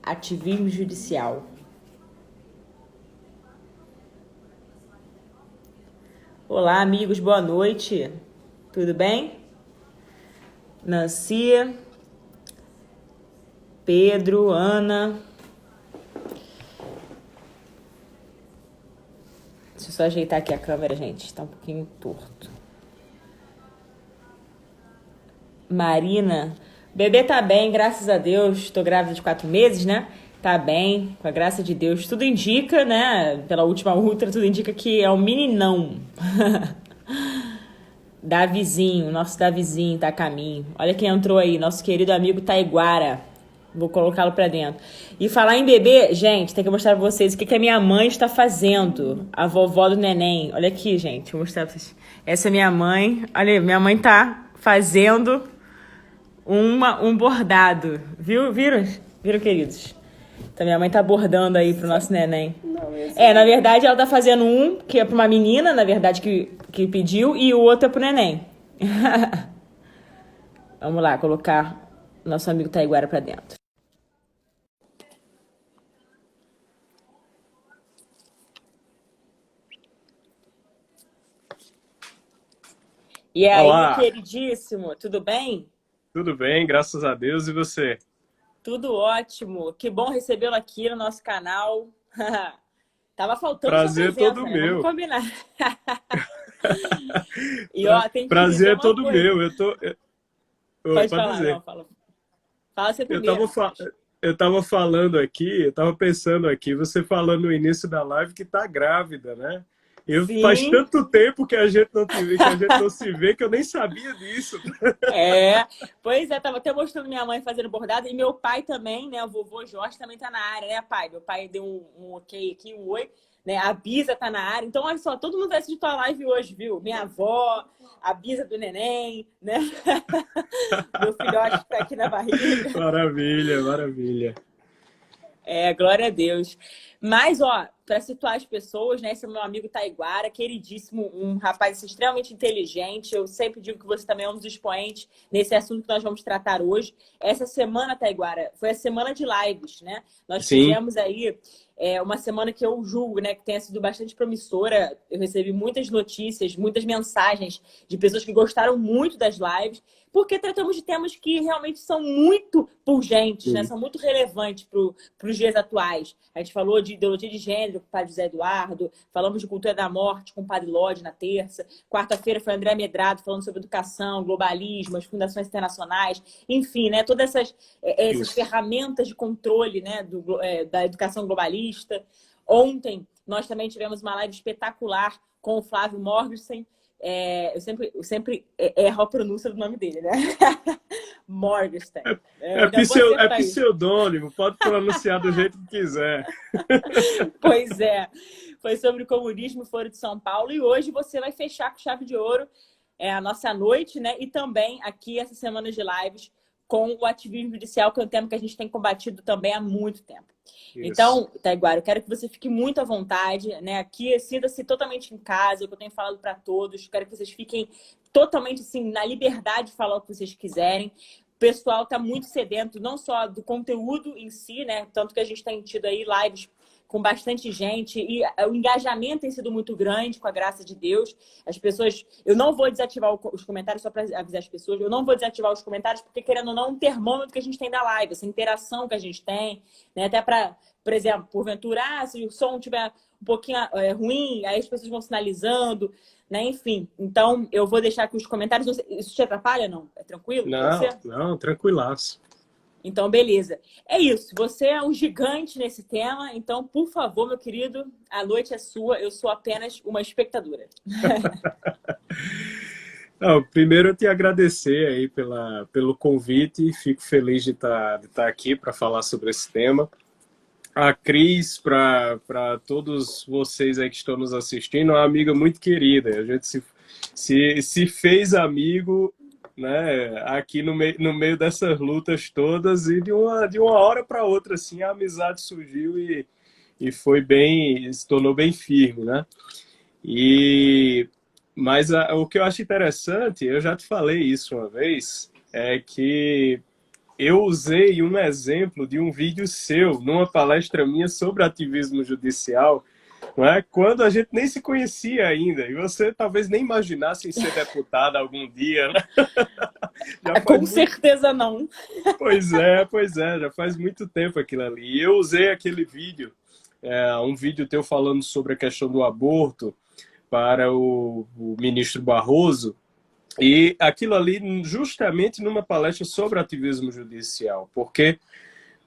Ativismo judicial. Olá, amigos, boa noite. Tudo bem? Nancy, Pedro, Ana. Deixa eu só ajeitar aqui a câmera, gente. Está um pouquinho torto. Marina. Bebê tá bem, graças a Deus. Tô grávida de 4 meses, né? Tá bem, com a graça de Deus. Tudo indica, né? Pela última ultra, tudo indica que é um meninão. Davizinho, nosso Davizinho tá a caminho. Olha quem entrou aí, nosso querido amigo Taiguara. Vou colocá-lo pra dentro. E falar em bebê, gente, tem que mostrar pra vocês o que a minha mãe está fazendo. A vovó do neném. Olha aqui, gente, vou mostrar pra vocês. Essa é minha mãe. Olha, minha mãe tá fazendo um bordado. Viram, queridos? Então minha mãe tá bordando aí pro nosso neném. Na verdade, ela tá fazendo um que é pra uma menina, na verdade, que pediu, e o outro é pro neném. Vamos lá, colocar o nosso amigo Taiguara pra dentro. E aí, Olá, queridíssimo, tudo bem? tudo bem? Graças a Deus. E você? Tudo ótimo. Que bom recebê-lo aqui no nosso canal. Tava faltando sua Prazer é todo presença, né? Vamos meu. combinar. E ó, tem que dizer Prazer é uma todo coisa. meu. Pode Pode falar, não, dizer. fala. Fala você Eu primeiro. tava falando aqui, eu tava pensando aqui, você falando no início da live que tá grávida, né? Faz Sim, tanto tempo que a gente não te vê, que a gente não se vê, que eu nem sabia disso. pois é, tava até mostrando minha mãe fazendo bordado e meu pai também, né? O vovô Jorge também tá na área, né, pai? Meu pai deu um ok aqui, um oi, né? A Bisa tá na área. Então, olha só, todo mundo vai assistir tua live hoje, viu? Minha avó, a Bisa do neném, né? Meu filhote que tá aqui na barriga. Maravilha, maravilha. Glória a Deus. Mas, ó, para situar as pessoas, né? Esse é o meu amigo Taiguara, queridíssimo, um rapaz extremamente inteligente. Eu sempre digo que você também é um dos expoentes nesse assunto que nós vamos tratar hoje. Essa semana, Taiguara, foi a semana de lives, né? Nós Sim, fizemos aí uma semana que eu julgo, né, que tenha sido bastante promissora. Eu recebi muitas notícias, muitas mensagens de pessoas que gostaram muito das lives, porque tratamos de temas que realmente são muito pungentes, né? sim. São muito relevantes para os dias atuais. A gente falou de ideologia de gênero com o padre José Eduardo, falamos de cultura da morte com o padre Lodi na terça. Quarta-feira foi André Medrado falando sobre educação, globalismo, as fundações internacionais, enfim, né? Todas essas Isso. ferramentas de controle, né, da educação globalista. Ontem nós também tivemos uma live espetacular com o Flávio Morgenstern. Eu sempre erro a pronúncia do nome dele, né? Morgenstern. Eu ainda vou É acertar isso. pseudônimo, pode pronunciar do jeito que quiser. Pois é. Foi sobre o comunismo, Foro de São Paulo. E hoje você vai fechar com chave de ouro a nossa noite, né? E também aqui essa semana de lives com o ativismo judicial, que é um tema que a gente tem combatido também há muito tempo. Isso. Então, Taiguara, eu quero que você fique muito à vontade, né? Aqui, sinta-se totalmente em casa, é o que eu tenho falado para todos. Quero que vocês fiquem totalmente assim, na liberdade de falar o que vocês quiserem. O pessoal está muito sedento, não só do conteúdo em si, né? Tanto que a gente tem tido aí lives com bastante gente e o engajamento tem sido muito grande, com a graça de Deus. As pessoas... Eu não vou desativar os comentários, só para avisar as pessoas. Eu não vou desativar os comentários porque, querendo ou não, é um termômetro que a gente tem da live, essa interação que a gente tem, né? Até para, por exemplo, porventura, se o som estiver um pouquinho ruim, aí as pessoas vão sinalizando, né? Enfim, então eu vou deixar aqui os comentários. Isso te atrapalha, não? É tranquilo para você? Não, tranquilaço. Então, beleza. É isso. Você é um gigante nesse tema. Então, por favor, meu querido, a noite é sua. Eu sou apenas uma espectadora. Não, primeiro eu te agradecer aí pelo convite, fico feliz de estar aqui para falar sobre esse tema. A Cris, para todos vocês aí que estão nos assistindo, é uma amiga muito querida. A gente se fez amigo, né, aqui no meio dessas lutas todas, e de uma hora para outra assim, a amizade surgiu e se tornou bem firme, né? E mas o que eu acho interessante, eu já te falei isso uma vez, é que eu usei um exemplo de um vídeo seu numa palestra minha sobre ativismo judicial, não é? Quando a gente nem se conhecia ainda, e você talvez nem imaginasse em ser deputada algum dia, né? Já faz Com muito... certeza não. Pois é, já faz muito tempo aquilo ali. E eu usei aquele vídeo, um vídeo teu falando sobre a questão do aborto para o ministro Barroso, e aquilo ali justamente numa palestra sobre ativismo judicial, porque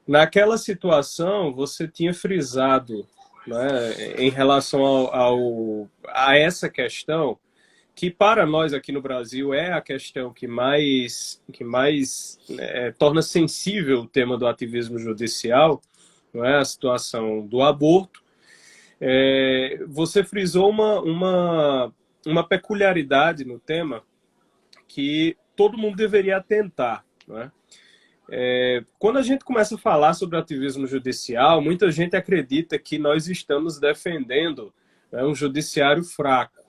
naquela situação você tinha frisado, né, em relação a essa questão, que para nós aqui no Brasil é a questão que mais torna sensível o tema do ativismo judicial, não é? A situação do aborto. Você frisou uma peculiaridade no tema que todo mundo deveria atentar, não é? Quando a gente começa a falar sobre ativismo judicial, muita gente acredita que nós estamos defendendo, né, um judiciário fraco.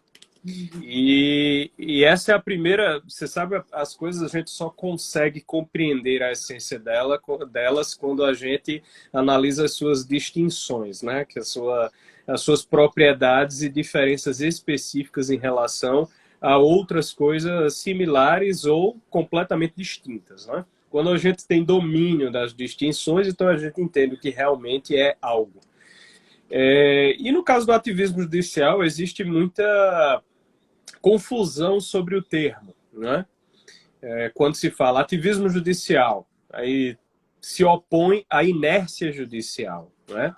E essa é a primeira... Você sabe, as coisas a gente só consegue compreender a essência delas quando a gente analisa as suas distinções, né? Que as suas propriedades e diferenças específicas em relação a outras coisas similares ou completamente distintas, né? Quando a gente tem domínio das distinções, então a gente entende o que realmente é algo. E no caso do ativismo judicial, existe muita confusão sobre o termo, né? Quando se fala ativismo judicial, aí se opõe à inércia judicial, né?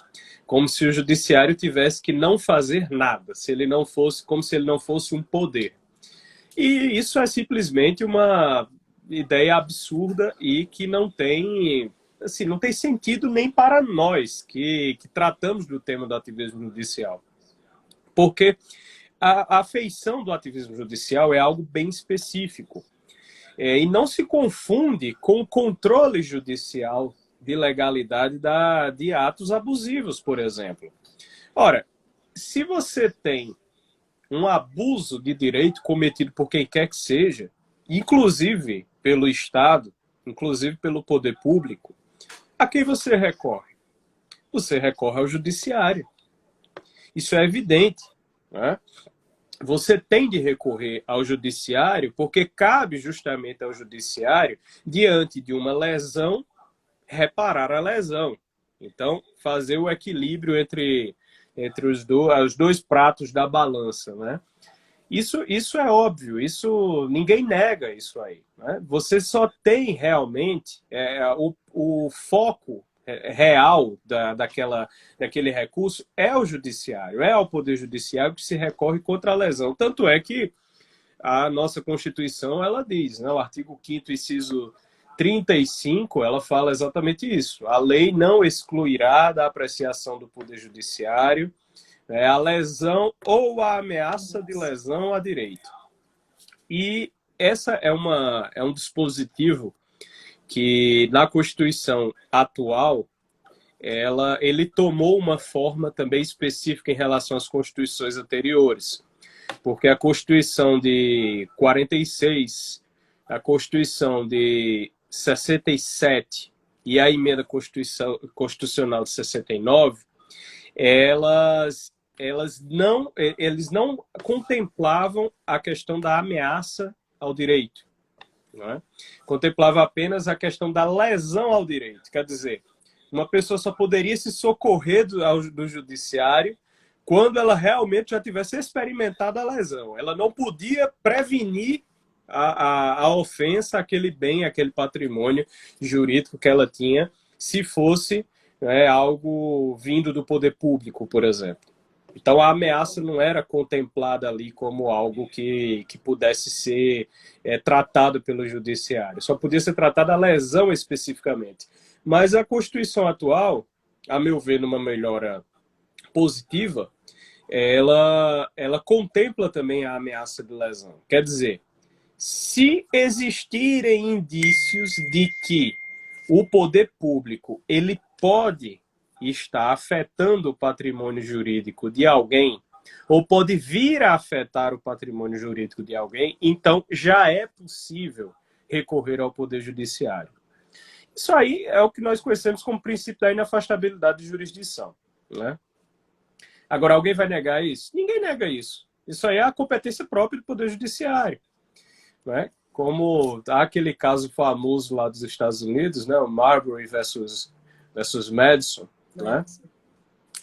Como se o judiciário tivesse que não fazer nada, se ele não fosse, como se ele não fosse um poder. E isso é simplesmente uma ideia absurda e que não tem, assim, não tem sentido nem para nós que tratamos do tema do ativismo judicial. Porque a feição do ativismo judicial é algo bem específico. E não se confunde com o controle judicial de legalidade de atos abusivos, por exemplo. Ora, se você tem um abuso de direito cometido por quem quer que seja, inclusive pelo Estado, inclusive pelo poder público, a quem você recorre? Você recorre ao judiciário. Isso é evidente, né? Você tem de recorrer ao judiciário porque cabe justamente ao judiciário, diante de uma lesão, reparar a lesão. Então, fazer o equilíbrio entre os dois pratos da balança, né? Isso é óbvio, isso ninguém nega isso aí, né? Você só tem realmente o foco real daquele recurso é o judiciário, é ao poder judiciário que se recorre contra a lesão. Tanto é que a nossa Constituição, ela diz, né, o artigo 5º, inciso 35, ela fala exatamente isso. A lei não excluirá da apreciação do poder judiciário a lesão ou a ameaça de lesão a direito. E essa é um dispositivo que, na Constituição atual, ele tomou uma forma também específica em relação às constituições anteriores. Porque a Constituição de 46, a Constituição de 67 e a Emenda Constitucional de 69, eles não contemplavam a questão da ameaça ao direito, não é? Contemplava apenas a questão da lesão ao direito. Quer dizer, uma pessoa só poderia se socorrer do judiciário quando ela realmente já tivesse experimentado a lesão. Ela não podia prevenir a ofensa, aquele bem, aquele patrimônio jurídico que ela tinha, se fosse, né, algo vindo do poder público, por exemplo. Então, a ameaça não era contemplada ali como algo que pudesse ser tratado pelo judiciário. Só podia ser tratada a lesão especificamente. Mas a Constituição atual, a meu ver, numa melhora positiva, ela contempla também a ameaça de lesão. Quer dizer, se existirem indícios de que o poder público ele pode estar afetando o patrimônio jurídico de alguém, ou pode vir a afetar o patrimônio jurídico de alguém, então já é possível recorrer ao Poder Judiciário. Isso aí é o que nós conhecemos como princípio da inafastabilidade de jurisdição, né? Agora, alguém vai negar isso? Ninguém nega isso. Isso aí é a competência própria do Poder Judiciário, né? Como há aquele caso famoso lá dos Estados Unidos, né? O Marbury versus Madison, né?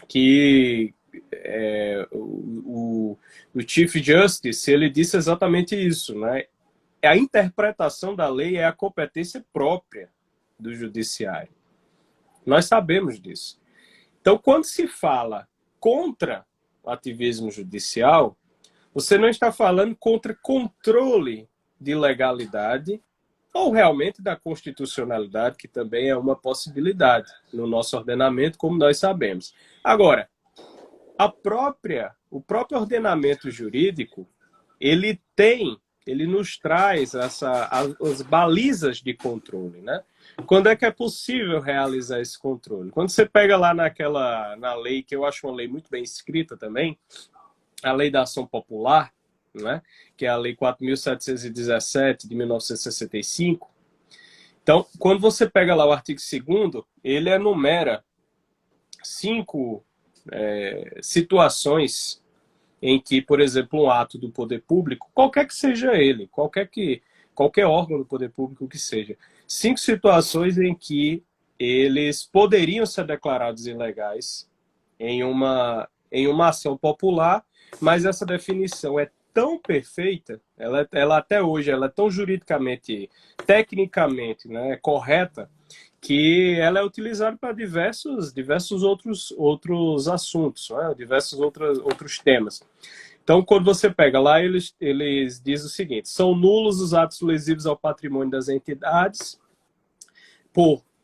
Que o Chief Justice, ele disse exatamente isso, né? A interpretação da lei é a competência própria do judiciário. Nós sabemos disso. Então, quando se fala contra o ativismo judicial, você não está falando contra controle de legalidade ou realmente da constitucionalidade, que também é uma possibilidade no nosso ordenamento, como nós sabemos. Agora, o próprio ordenamento jurídico, ele nos traz as balizas de controle, né? Quando é que é possível realizar esse controle? Quando você pega lá na lei, que eu acho uma lei muito bem escrita também, a Lei da Ação Popular, né? Que é a Lei 4.717 de 1965. Então, quando você pega lá o artigo 2º, ele enumera 5 situações em que, por exemplo, um ato do poder público, qualquer que seja ele, qualquer órgão do poder público que seja, 5 situações em que eles poderiam ser declarados ilegais em uma ação popular, mas essa definição é tão perfeita, ela até hoje ela é tão juridicamente, tecnicamente, né, correta, que ela é utilizada para diversos outros assuntos, né? Diversos outros temas. Então, quando você pega lá, eles dizem o seguinte: são nulos os atos lesivos ao patrimônio das entidades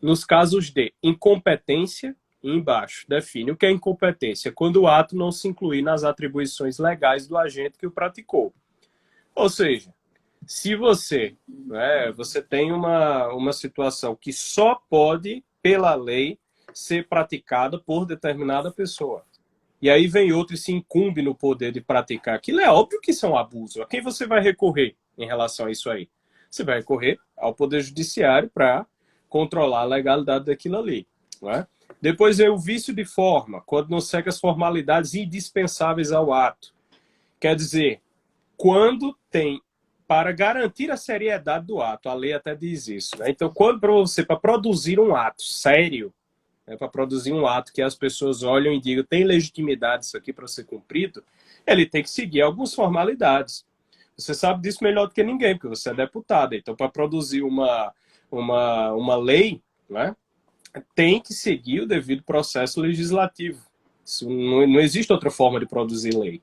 nos casos de incompetência, e embaixo define o que é incompetência, quando o ato não se incluir nas atribuições legais do agente que o praticou. Ou seja, se você tem uma situação que só pode, pela lei, ser praticada por determinada pessoa. E aí vem outro e se incumbe no poder de praticar aquilo, é óbvio que isso é um abuso. A quem você vai recorrer em relação a isso aí? Você vai recorrer ao Poder Judiciário para controlar a legalidade daquilo ali. Não é? Depois vem o vício de forma, quando não segue as formalidades indispensáveis ao ato. Quer dizer, quando tem, para garantir a seriedade do ato, a lei até diz isso, né? Então, quando para produzir um ato sério, né, para produzir um ato que as pessoas olham e digam tem legitimidade isso aqui para ser cumprido, ele tem que seguir algumas formalidades. Você sabe disso melhor do que ninguém, porque você é deputado. Então, para produzir uma lei, né, tem que seguir o devido processo legislativo. Isso não existe outra forma de produzir lei.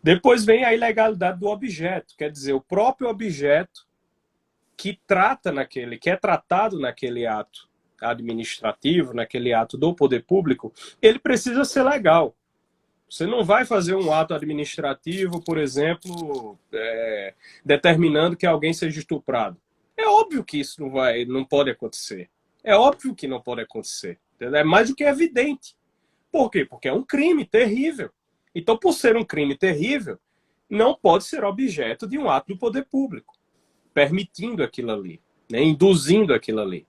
Depois vem a ilegalidade do objeto, quer dizer, o próprio objeto que é tratado naquele ato administrativo, naquele ato do poder público, ele precisa ser legal. Você não vai fazer um ato administrativo, por exemplo, determinando que alguém seja estuprado. É óbvio que isso não pode acontecer. É óbvio que não pode acontecer. É mais do que evidente. Por quê? Porque é um crime terrível. Então, por ser um crime terrível, não pode ser objeto de um ato do poder público, permitindo aquilo ali, né? Induzindo aquilo ali.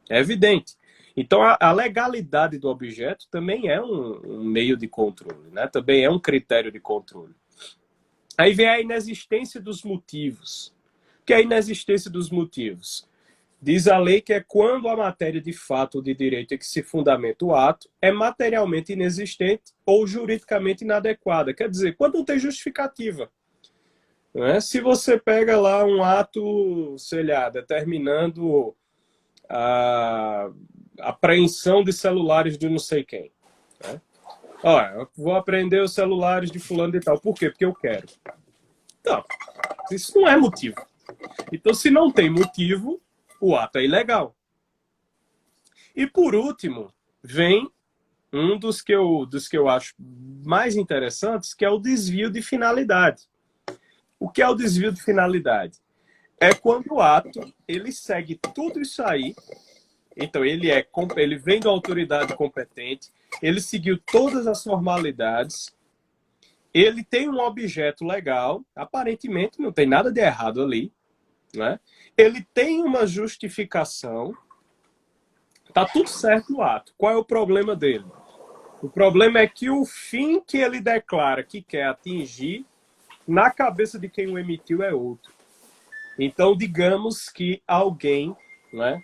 É evidente. Então, a legalidade do objeto também é um meio de controle, né? Também é um critério de controle. Aí vem a inexistência dos motivos. O que é a inexistência dos motivos? Diz a lei que é quando a matéria de fato ou de direito em que se fundamenta o ato é materialmente inexistente ou juridicamente inadequada. Quer dizer, quando não tem justificativa. Não é? Se você pega lá um ato, sei lá, determinando a apreensão de celulares de não sei quem. Né? Olha, eu vou apreender os celulares de fulano e tal. Por quê? Porque eu quero. Então, isso não é motivo. Então, se não tem motivo, o ato é ilegal. E, por último, vem um dos que eu acho mais interessantes, que é o desvio de finalidade. O que é o desvio de finalidade? É quando o ato ele segue tudo isso aí. Então, ele vem da autoridade competente, ele seguiu todas as formalidades, ele tem um objeto legal, aparentemente não tem nada de errado ali, né? Ele tem uma justificação, Tá tudo certo no ato. Qual é o problema dele? O problema é que o fim que ele declara que quer atingir, na cabeça de quem o emitiu é outro. Então, digamos que alguém, né,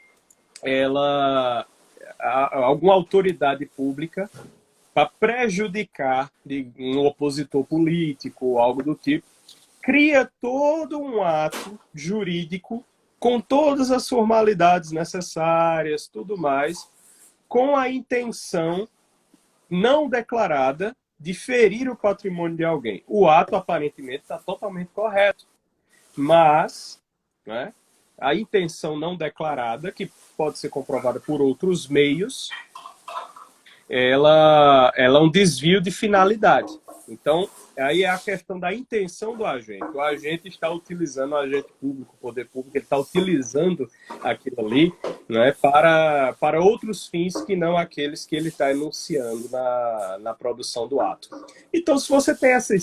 alguma autoridade pública, para prejudicar um opositor político, algo do tipo, cria todo um ato jurídico com todas as formalidades necessárias, tudo mais, com a intenção não declarada de ferir o patrimônio de alguém. O ato, aparentemente, está totalmente correto. Mas, né, a intenção não declarada, que pode ser comprovada por outros meios, ela é um desvio de finalidade. Então, aí é a questão da intenção do agente. O agente está utilizando, o agente público, o poder público, ele está utilizando aquilo ali, né, para outros fins que não aqueles que ele está enunciando na produção do ato. Então, se você tem essas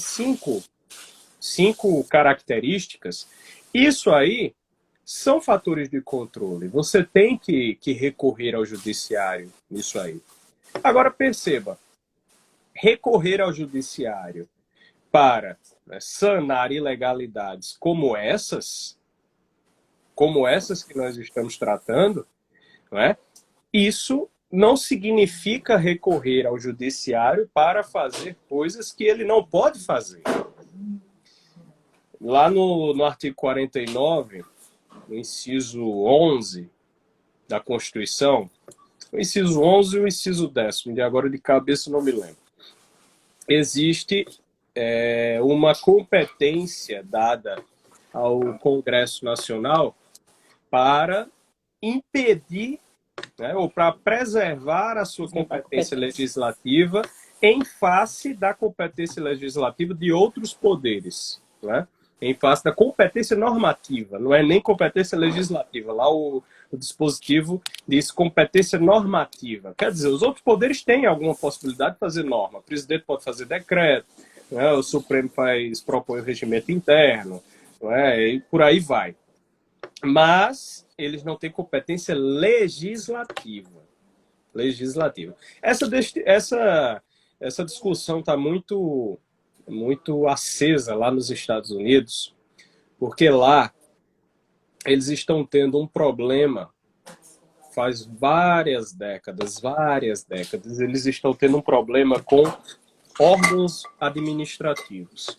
cinco características, isso aí são fatores de controle. Você tem que recorrer ao judiciário nisso aí. Agora, perceba, recorrer ao judiciário para, né, sanar ilegalidades como essas que nós estamos tratando, não é? Isso não significa recorrer ao judiciário para fazer coisas que ele não pode fazer. Lá no artigo 49, no inciso 11 da Constituição, o inciso 11 e o inciso 10º, de agora de cabeça não me lembro, existe uma competência dada ao Congresso Nacional para impedir, né, ou para preservar a sua competência legislativa em face da competência legislativa de outros poderes, né? Em face da competência normativa, não é nem competência legislativa. Lá o dispositivo diz competência normativa. Quer dizer, os outros poderes têm alguma possibilidade de fazer norma. O presidente pode fazer decreto, né? O Supremo propõe o regimento interno, né? E por aí vai. Mas eles não têm competência legislativa. Essa discussão está muito acesa lá nos Estados Unidos, porque lá eles estão tendo um problema faz várias décadas, eles estão tendo um problema com órgãos administrativos.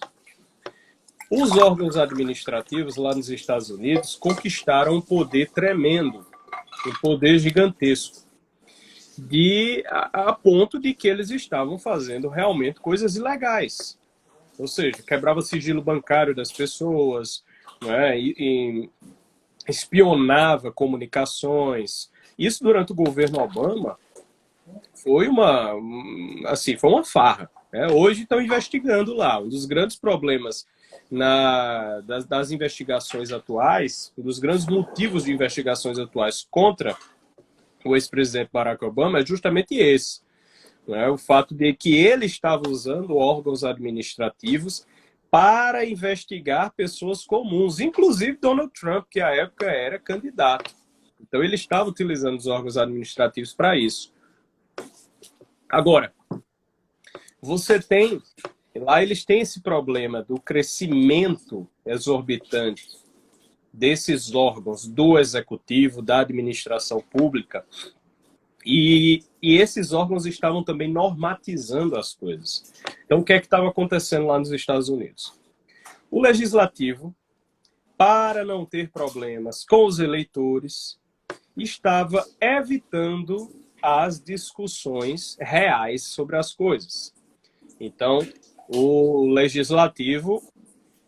Os órgãos administrativos lá nos Estados Unidos conquistaram um poder tremendo, um poder gigantesco, a ponto de que eles estavam fazendo realmente coisas ilegais. Ou seja, quebrava sigilo bancário das pessoas, né, e espionava comunicações. Isso durante o governo Obama foi foi uma farra, né? Hoje estão investigando lá. Um dos grandes problemas das investigações atuais, um dos grandes motivos de investigações atuais contra o ex-presidente Barack Obama é justamente esse. Né? O fato de que ele estava usando órgãos administrativos para investigar pessoas comuns, inclusive Donald Trump, que à época era candidato. Então ele estava utilizando os órgãos administrativos para isso. Agora, lá eles têm esse problema do crescimento exorbitante desses órgãos do executivo, da administração pública, e esses órgãos estavam também normatizando as coisas. Então, o que é que estava acontecendo lá nos Estados Unidos? O legislativo, para não ter problemas com os eleitores, estava evitando as discussões reais sobre as coisas. Então, o legislativo,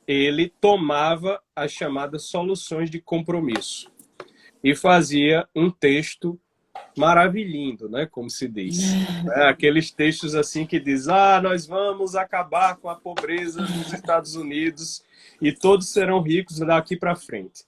ele tomava as chamadas soluções de compromisso e fazia um texto maravilhindo, né, como se diz. Aqueles textos assim que diz, nós vamos acabar com a pobreza nos Estados Unidos e todos serão ricos daqui para frente.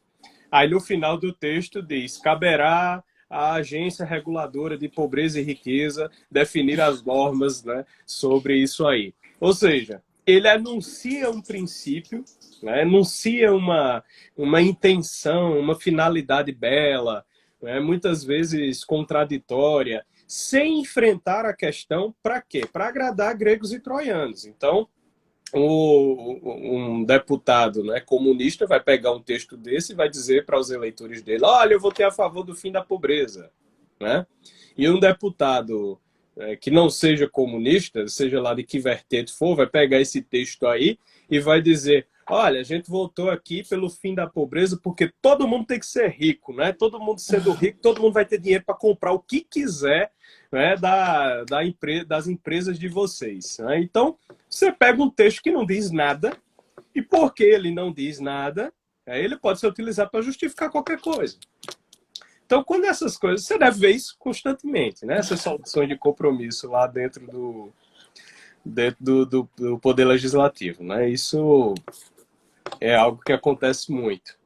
Aí no final do texto diz, caberá à agência reguladora de pobreza e riqueza definir as normas, né, sobre isso aí. Ou seja, ele anuncia um princípio, né, anuncia uma intenção, uma finalidade bela, né, muitas vezes contraditória, sem enfrentar a questão para quê? Para agradar gregos e troianos. Então, um deputado, né, comunista vai pegar um texto desse e vai dizer para os eleitores dele: olha, eu votei a favor do fim da pobreza. Né? E um deputado que não seja comunista, seja lá de que vertente for, vai pegar esse texto aí e vai dizer: olha, a gente votou aqui pelo fim da pobreza porque todo mundo tem que ser rico, né? Todo mundo sendo rico, todo mundo vai ter dinheiro para comprar o que quiser, né, das empresas de vocês. Né? Então, você pega um texto que não diz nada, e porque ele não diz nada, ele pode ser utilizado para justificar qualquer coisa. Então, quando essas coisas, você deve ver isso constantemente, né? Essas soluções de compromisso lá dentro do Poder Legislativo, né? Isso é algo que acontece muito.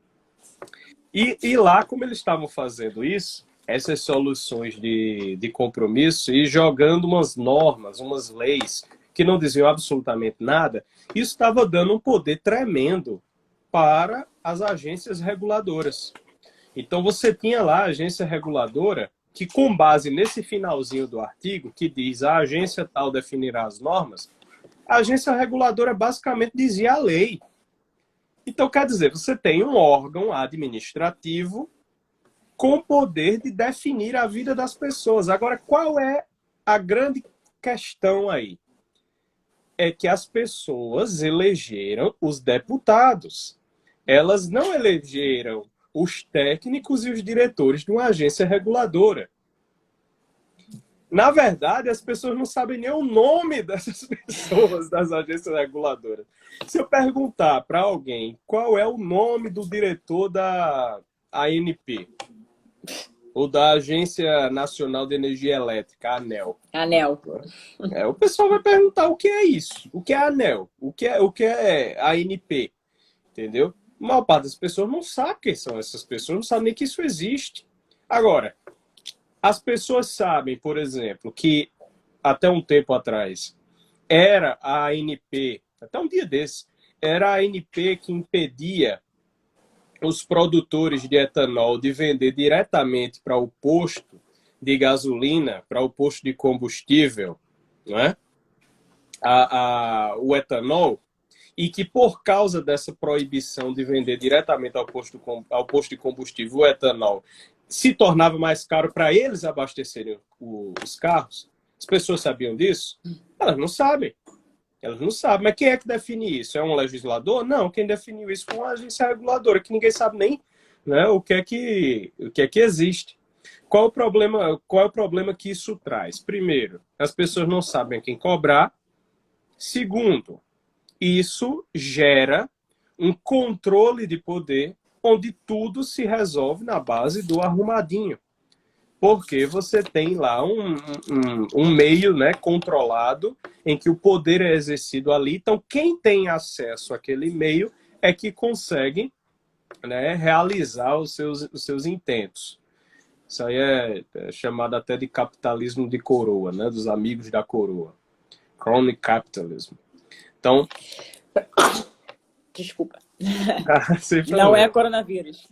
E lá, como eles estavam fazendo isso, essas soluções de compromisso e jogando umas normas, umas leis que não diziam absolutamente nada, isso estava dando um poder tremendo para as agências reguladoras. Então, você tinha lá a agência reguladora que, com base nesse finalzinho do artigo, que diz a agência tal definirá as normas, a agência reguladora basicamente dizia a lei. Então, quer dizer, você tem um órgão administrativo com poder de definir a vida das pessoas. Agora, qual é a grande questão aí? É que as pessoas elegeram os deputados. Elas não elegeram os técnicos e os diretores de uma agência reguladora. Na verdade, as pessoas não sabem nem o nome dessas pessoas das agências reguladoras. Se eu perguntar para alguém qual é o nome do diretor da ANP, ou da Agência Nacional de Energia Elétrica, a ANEEL. ANEEL. O pessoal vai perguntar o que é isso, o que é a ANEEL, o que é a ANP, entendeu? A maior parte das pessoas não sabe quem são essas pessoas, não sabe nem que isso existe. Agora, as pessoas sabem, por exemplo, que até um tempo atrás era a ANP, até um dia desse, era a ANP que impedia os produtores de etanol de vender diretamente para o posto de gasolina, para o posto de combustível, não é? O etanol, e que por causa dessa proibição de vender diretamente ao posto de combustível o etanol, se tornava mais caro para eles abastecerem os carros. As pessoas sabiam disso? Elas não sabem. Elas não sabem. Mas quem é que define isso? É um legislador? Não, quem definiu isso foi uma agência reguladora, que ninguém sabe nem, né, o que é que existe. Qual é o problema que isso traz? Primeiro, as pessoas não sabem quem cobrar. Segundo, isso gera um controle de poder onde tudo se resolve na base do arrumadinho. Porque você tem lá um meio, né, controlado em que o poder é exercido ali. Então, quem tem acesso àquele meio é que consegue, né, realizar os seus intentos. Isso aí é chamado até de capitalismo de coroa, né, dos amigos da coroa. Crony capitalism. Então... Desculpa. Sem Não é coronavírus.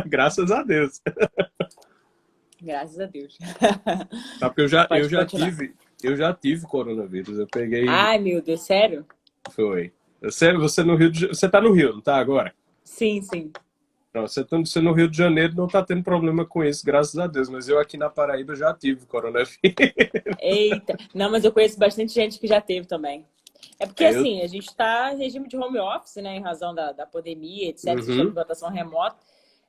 Graças a Deus. Graças a Deus. Tá, porque eu já tive coronavírus. Eu peguei. Ai, meu Deus, sério? Foi. Você tá no Rio, não tá agora? Sim, sim. Não, você no Rio de Janeiro não tá tendo problema com isso, graças a Deus. Mas eu aqui na Paraíba já tive coronavírus. Eita. Não, mas eu conheço bastante gente que já teve também. É porque, assim, a gente está em regime de home office, né? Em razão da pandemia, etc. Uhum. Votação remota.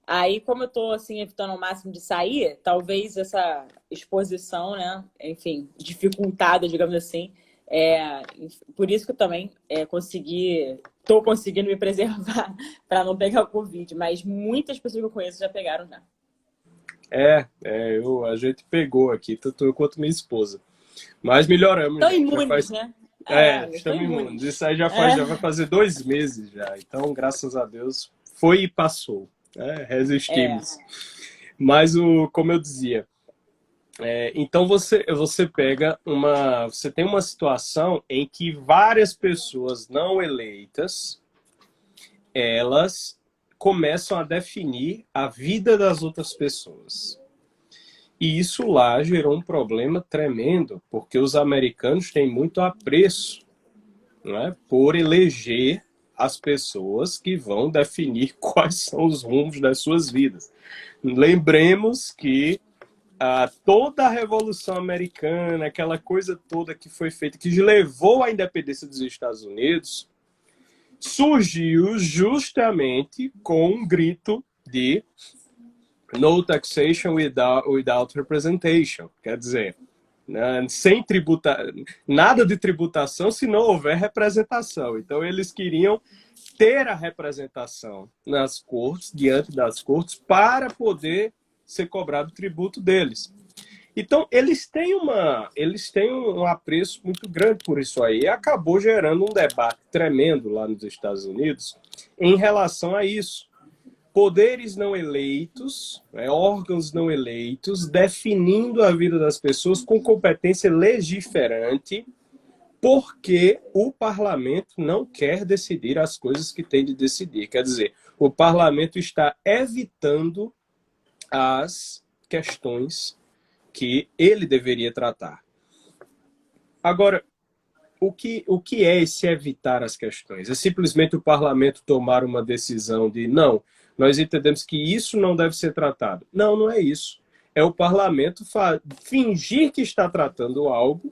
Aí, como eu tô, assim, evitando ao máximo de sair, talvez essa exposição, né? Enfim, dificultada, digamos assim. Por isso que eu também tô conseguindo me preservar para não pegar o Covid. Mas muitas pessoas que eu conheço já pegaram já. A gente pegou aqui, tanto eu quanto minha esposa. Mas melhoramos. Estão imunes, né? Estamos imunes. Isso aí já vai fazer 2 meses já. Então, graças a Deus, foi e passou. Resistimos. Mas, como eu dizia, então você pega você tem uma situação em que várias pessoas não eleitas, elas começam a definir a vida das outras pessoas. E isso lá gerou um problema tremendo, porque os americanos têm muito apreço, não é, por eleger as pessoas que vão definir quais são os rumos das suas vidas. Lembremos que toda a Revolução Americana, aquela coisa toda que foi feita, que levou à independência dos Estados Unidos, surgiu justamente com um grito de no taxation without representation. Quer dizer, sem nada de tributação se não houver representação. Então, eles queriam ter a representação nas cortes, diante das cortes, para poder ser cobrado o tributo deles. Então, eles têm um apreço muito grande por isso aí. E acabou gerando um debate tremendo lá nos Estados Unidos em relação a isso. Poderes não eleitos, órgãos não eleitos, definindo a vida das pessoas com competência legiferante, porque o parlamento não quer decidir as coisas que tem de decidir. Quer dizer, o parlamento está evitando as questões que ele deveria tratar. Agora, o que é esse evitar as questões? É simplesmente o parlamento tomar uma decisão de não, nós entendemos que isso não deve ser tratado. Não, não é isso. É o parlamento fingir que está tratando algo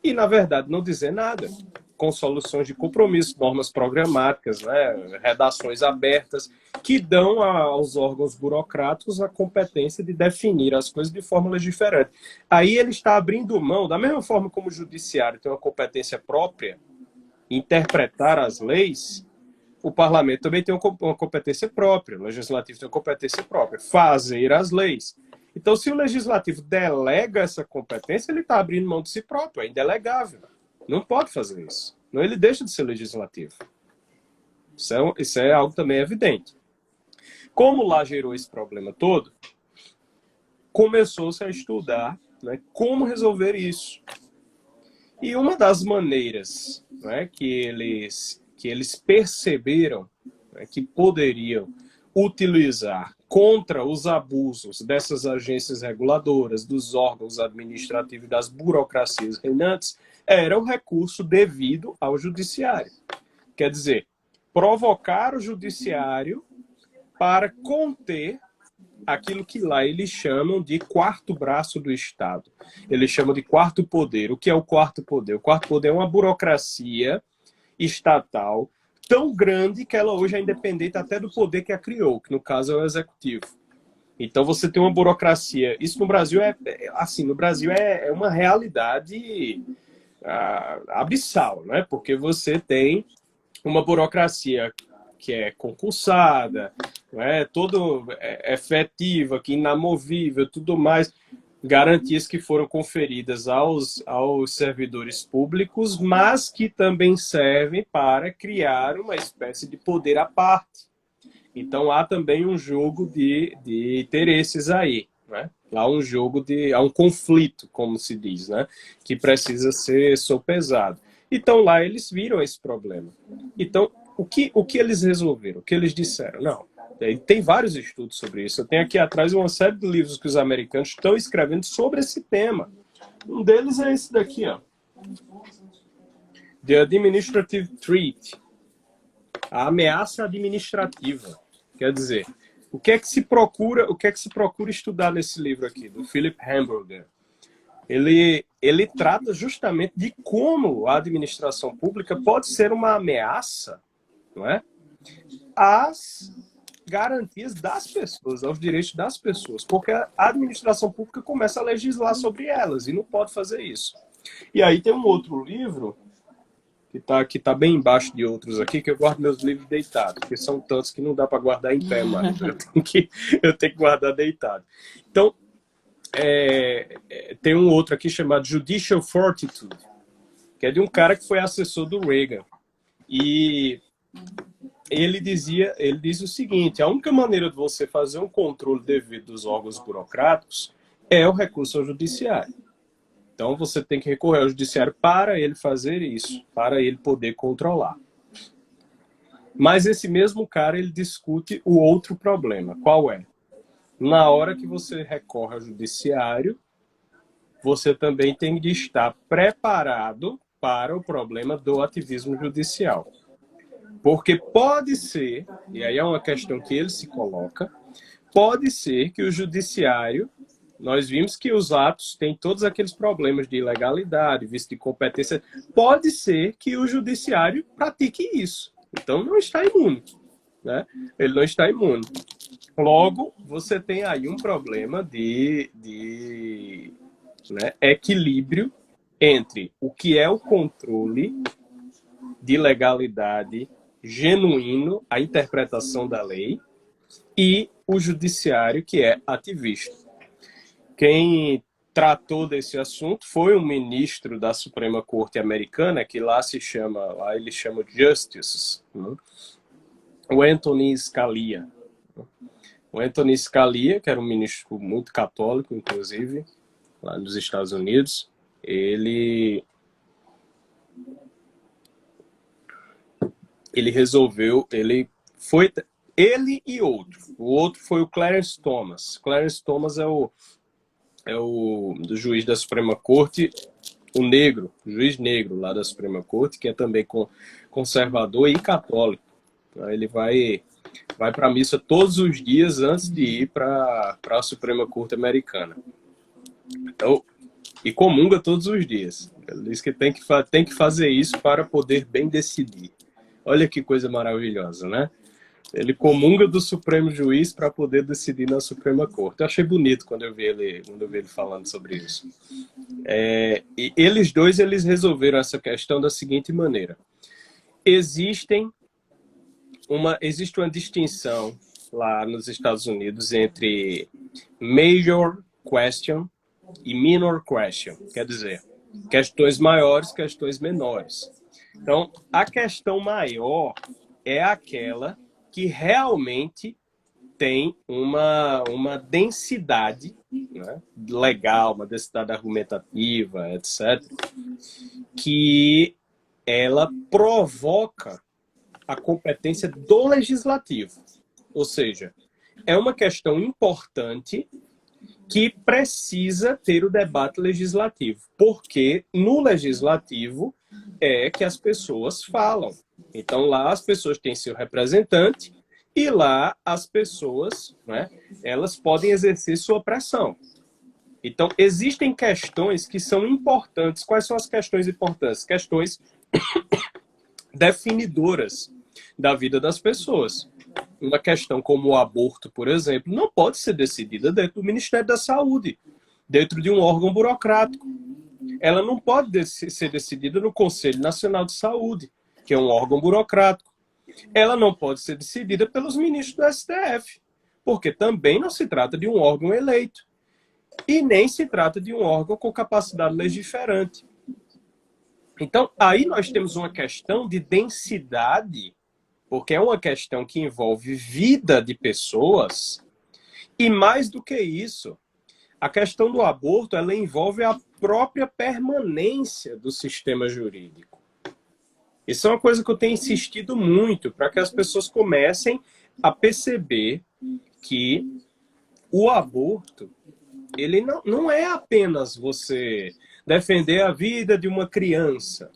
e, na verdade, não dizer nada, com soluções de compromisso, normas programáticas, né, redações abertas, que dão aos órgãos burocráticos a competência de definir as coisas de forma legiferante. Aí ele está abrindo mão, da mesma forma como o judiciário tem uma competência própria, interpretar as leis, o parlamento também tem uma competência própria, o legislativo tem uma competência própria, fazer as leis. Então, se o legislativo delega essa competência, ele está abrindo mão de si próprio, é indelegável. Não pode fazer isso. Não, ele deixa de ser legislativo. Isso é algo também evidente. Como lá gerou esse problema todo, começou-se a estudar, né, como resolver isso. E uma das maneiras, né, que eles perceberam, né, que poderiam utilizar contra os abusos dessas agências reguladoras, dos órgãos administrativos e das burocracias reinantes, era o recurso devido ao judiciário. Quer dizer, provocar o judiciário para conter aquilo que lá eles chamam de quarto braço do Estado. Eles chamam de quarto poder. O que é o quarto poder? O quarto poder é uma burocracia estatal tão grande que ela hoje é independente até do poder que a criou, que no caso é o executivo. Então você tem uma burocracia. Isso no Brasil é uma realidade abissal, né? Porque você tem uma burocracia que é concursada, não é? Todo efetiva, que inamovível, tudo mais, garantias que foram conferidas aos servidores públicos, mas que também servem para criar uma espécie de poder à parte. Então há também um jogo de interesses aí, né? Há um conflito, como se diz, né? Que precisa ser sopesado. Então lá eles viram esse problema. Então o que eles resolveram? O que eles disseram? Não, tem vários estudos sobre isso. Eu tenho aqui atrás uma série de livros que os americanos estão escrevendo sobre esse tema. Um deles é esse daqui, ó. The Administrative Threat. A ameaça administrativa. Quer dizer, o que é que se procura estudar nesse livro aqui, do Philip Hamburger? Ele trata justamente de como a administração pública pode ser uma ameaça, não é? Às garantias das pessoas, aos direitos das pessoas, porque a administração pública começa a legislar sobre elas e não pode fazer isso. E aí tem um outro livro que tá bem embaixo de outros aqui, que eu guardo meus livros deitados, porque são tantos que não dá para guardar em pé mais. Eu tenho que guardar deitado. Então, tem um outro aqui chamado Judicial Fortitude, que é de um cara que foi assessor do Reagan. E ele diz o seguinte: a única maneira de você fazer um controle devido dos órgãos burocráticos é o recurso ao judiciário. Então você tem que recorrer ao judiciário para ele fazer isso, para ele poder controlar. Mas esse mesmo cara, ele discute o outro problema. Qual é? Na hora que você recorre ao judiciário, você também tem de estar preparado para o problema do ativismo judicial. Porque pode ser, e aí é uma questão que ele se coloca, pode ser que o judiciário, nós vimos que os atos têm todos aqueles problemas de ilegalidade, vício de competência, pode ser que o judiciário pratique isso. Então não está imune, né? Ele não está imune. Logo, você tem aí um problema de né, equilíbrio entre o que é o controle de legalidade genuíno, a interpretação da lei, e o judiciário, que é ativista. Quem tratou desse assunto foi um ministro da Suprema Corte Americana, que lá ele chama Justice, né? O Anthony Scalia. O Anthony Scalia, que era um ministro muito católico, inclusive, lá nos Estados Unidos, ele resolveu, ele e outro. O outro foi o Clarence Thomas. Clarence Thomas é o do juiz da Suprema Corte, o juiz negro lá da Suprema Corte, que é também conservador e católico. Ele vai para a missa todos os dias antes de ir para a Suprema Corte Americana. Então, e comunga todos os dias. Ele diz que tem que fazer isso para poder bem decidir. Olha que coisa maravilhosa, né? Ele comunga do Supremo Juiz para poder decidir na Suprema Corte. Eu achei bonito quando eu vi ele falando sobre isso. E eles dois, eles resolveram essa questão da seguinte maneira. Existe uma distinção lá nos Estados Unidos entre major question e minor question. Quer dizer, questões maiores, questões menores. Então, a questão maior é aquela que realmente tem uma densidade, né, legal, uma densidade argumentativa, etc., que ela provoca a competência do legislativo. Ou seja, é uma questão importante que precisa ter o debate legislativo, porque no legislativo é que as pessoas falam. Então lá as pessoas têm seu representante e lá as pessoas, né, elas podem exercer sua pressão. Então existem questões que são importantes. Quais são as questões importantes? Questões definidoras da vida das pessoas. Uma questão como o aborto, por exemplo, não pode ser decidida dentro do Ministério da Saúde, dentro de um órgão burocrático. Ela não pode ser decidida no Conselho Nacional de Saúde, que é um órgão burocrático. Ela não pode ser decidida pelos ministros do STF, porque também não se trata de um órgão eleito. E nem se trata de um órgão com capacidade legiferante. Então, aí nós temos uma questão de densidade, porque é uma questão que envolve vida de pessoas, e mais do que isso, a questão do aborto, ela envolve a própria permanência do sistema jurídico. Isso é uma coisa que eu tenho insistido muito, para que as pessoas comecem a perceber que o aborto, ele não é apenas você defender a vida de uma criança.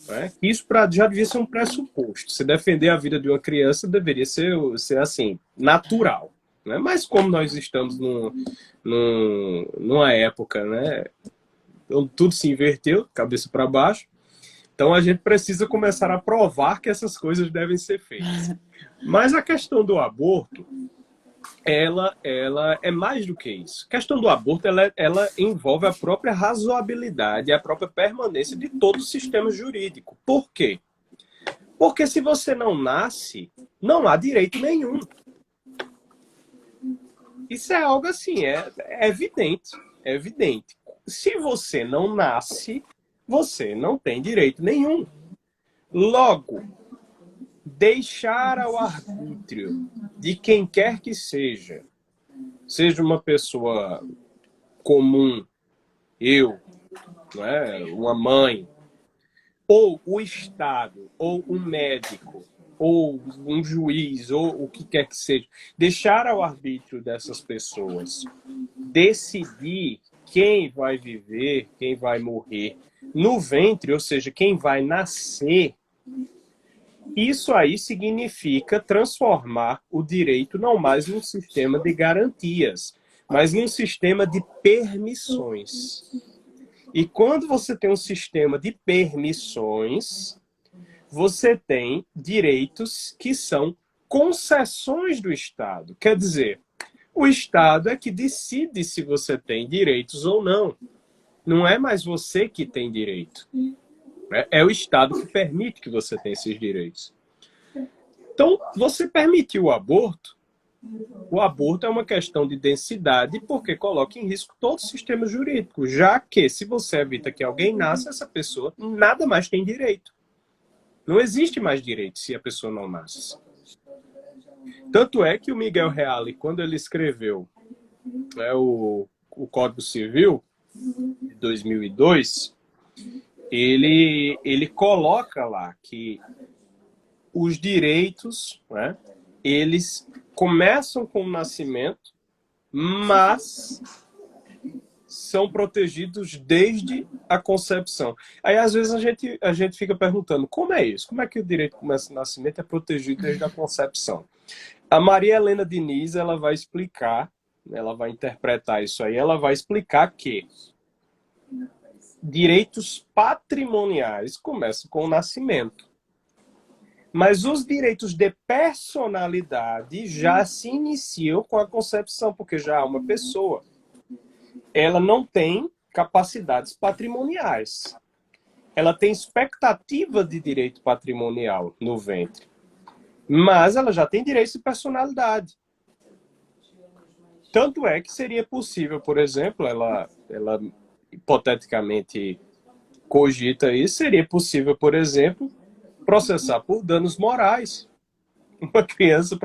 Né? Isso já devia ser um pressuposto. Se defender a vida de uma criança deveria ser assim, natural. Né? Mas como nós estamos numa época, né, onde tudo se inverteu, cabeça para baixo, então a gente precisa começar a provar que essas coisas devem ser feitas. Mas a questão do aborto, ela é mais do que isso. A questão do aborto, ela envolve a própria razoabilidade, a própria permanência de todo o sistema jurídico. Por quê? Porque se você não nasce, não há direito nenhum. Isso é algo assim, é evidente. É evidente. Se você não nasce, você não tem direito nenhum. Logo, deixar ao arbítrio de quem quer que seja uma pessoa comum, eu, né, uma mãe, ou o Estado, ou um médico, ou um juiz, ou o que quer que seja, deixar ao arbítrio dessas pessoas decidir quem vai viver, quem vai morrer no ventre, ou seja, quem vai nascer, isso aí significa transformar o direito não mais num sistema de garantias, mas num sistema de permissões. E quando você tem um sistema de permissões, você tem direitos que são concessões do Estado. Quer dizer, o Estado é que decide se você tem direitos ou não. Não é mais você que tem direito. É o Estado que permite que você tenha esses direitos. Então, você permitir o aborto é uma questão de densidade porque coloca em risco todo o sistema jurídico, já que se você evita que alguém nasça, essa pessoa nada mais tem direito. Não existe mais direito se a pessoa não nasce. Tanto é que o Miguel Reale, quando ele escreveu o Código Civil de 2002, ele coloca lá que os direitos, né, eles começam com o nascimento, mas são protegidos desde a concepção. Aí, às vezes, a gente fica perguntando, como é isso? Como é que o direito começa no nascimento é protegido desde a concepção? A Maria Helena Diniz, ela vai explicar, ela vai interpretar isso aí, ela vai explicar que direitos patrimoniais começam com o nascimento. Mas os direitos de personalidade já se iniciam com a concepção, porque já há uma pessoa. Ela não tem capacidades patrimoniais. Ela tem expectativa de direito patrimonial no ventre. Mas ela já tem direitos de personalidade. Tanto é que seria possível, por exemplo, ela hipoteticamente cogita isso, seria possível, por exemplo, processar por danos morais. Uma criança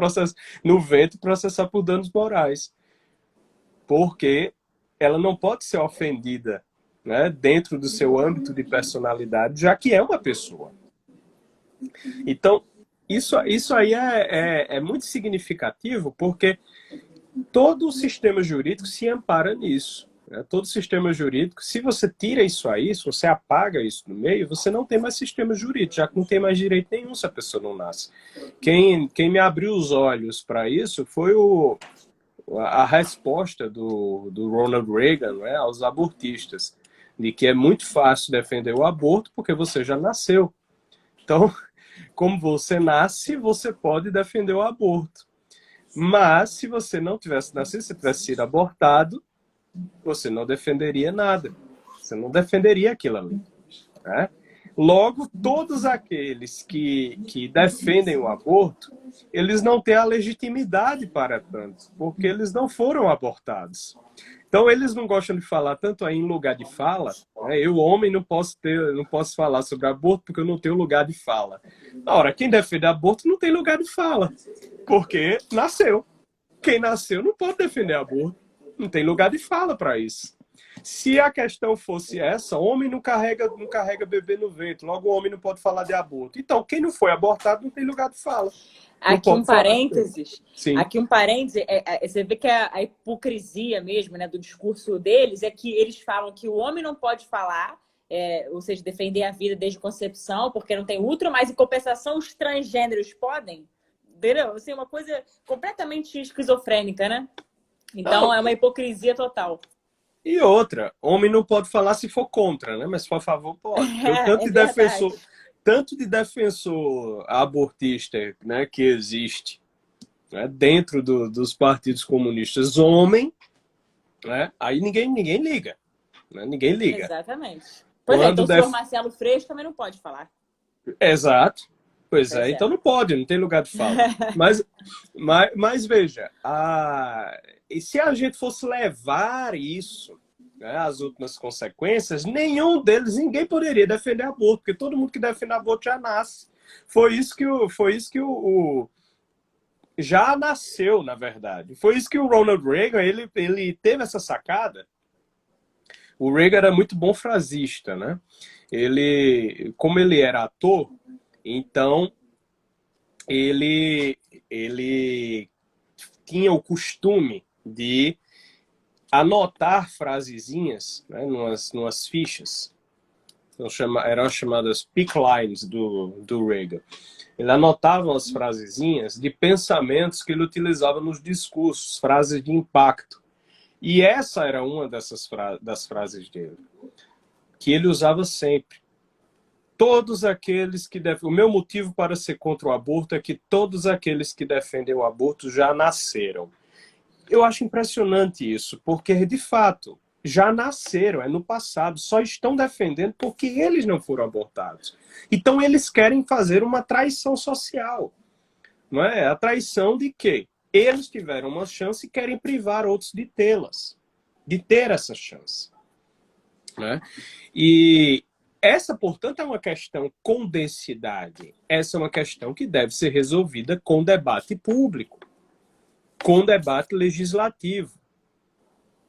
no ventre processar por danos morais. Porque ela não pode ser ofendida, né, dentro do seu âmbito de personalidade, já que é uma pessoa. Então, isso aí é muito significativo, porque todo o sistema jurídico se ampara nisso. Né? Todo o sistema jurídico, se você tira isso aí, se você apaga isso no meio, você não tem mais sistema jurídico, já que não tem mais direito nenhum se a pessoa não nasce. Quem me abriu os olhos para isso foi a resposta do Ronald Reagan, né, aos abortistas, de que é muito fácil defender o aborto porque você já nasceu. Então, como você nasce, você pode defender o aborto. Mas, se você não tivesse nascido, se tivesse sido abortado, você não defenderia nada. Você não defenderia aquilo ali. Né? Logo, todos aqueles que defendem o aborto, eles não têm a legitimidade para tanto, porque eles não foram abortados. Então, eles não gostam de falar tanto aí em lugar de fala. Né? Eu, homem, não posso falar sobre aborto porque eu não tenho lugar de fala. Ora, quem defende aborto não tem lugar de fala, porque nasceu. Quem nasceu não pode defender aborto. Não tem lugar de fala para isso. Se a questão fosse essa, homem não carrega bebê no ventre, logo o homem não pode falar de aborto. Então, quem não foi abortado não tem lugar de fala. Aqui um parênteses, Sim. Você vê que a hipocrisia mesmo, né, do discurso deles é que eles falam que o homem não pode falar, ou seja, defender a vida desde concepção, porque não tem útero, mas em compensação os transgêneros podem. Entendeu? Assim, uma coisa completamente esquizofrênica, né? Então não. É uma hipocrisia total. E outra, homem não pode falar se for contra, né? Mas se for a favor, pode. Tanto de defensor abortista, né, que existe, né, dentro dos partidos comunistas, homem, né? Aí ninguém liga. Né? Ninguém liga. Exatamente. Pois então o senhor Marcelo Freixo também não pode falar. Exato. Pois é, então não pode, não tem lugar de fala. mas veja, e se a gente fosse levar isso, né, às últimas consequências, ninguém poderia defender aborto, porque todo mundo que defende aborto já nasce. Foi isso que já nasceu, na verdade. Foi isso que o Ronald Reagan, ele teve essa sacada. O Reagan era muito bom frasista, né? Como ele era ator, então ele tinha o costume de anotar frasezinhas, né, numas fichas. Eram chamadas pick lines do Reagan. Ele anotava as frasezinhas de pensamentos que ele utilizava nos discursos, frases de impacto. E essa era uma das frases dele, que ele usava sempre. Todos aqueles que o meu motivo para ser contra o aborto é que todos aqueles que defendem o aborto já nasceram. Eu acho impressionante isso, porque, de fato, já nasceram, é no passado, só estão defendendo porque eles não foram abortados. Então, eles querem fazer uma traição social. Não é? A traição de quê? Eles tiveram uma chance e querem privar outros de tê-las, de ter essa chance. Né? E essa, portanto, é uma questão com densidade. Essa é uma questão que deve ser resolvida com debate público, com debate legislativo.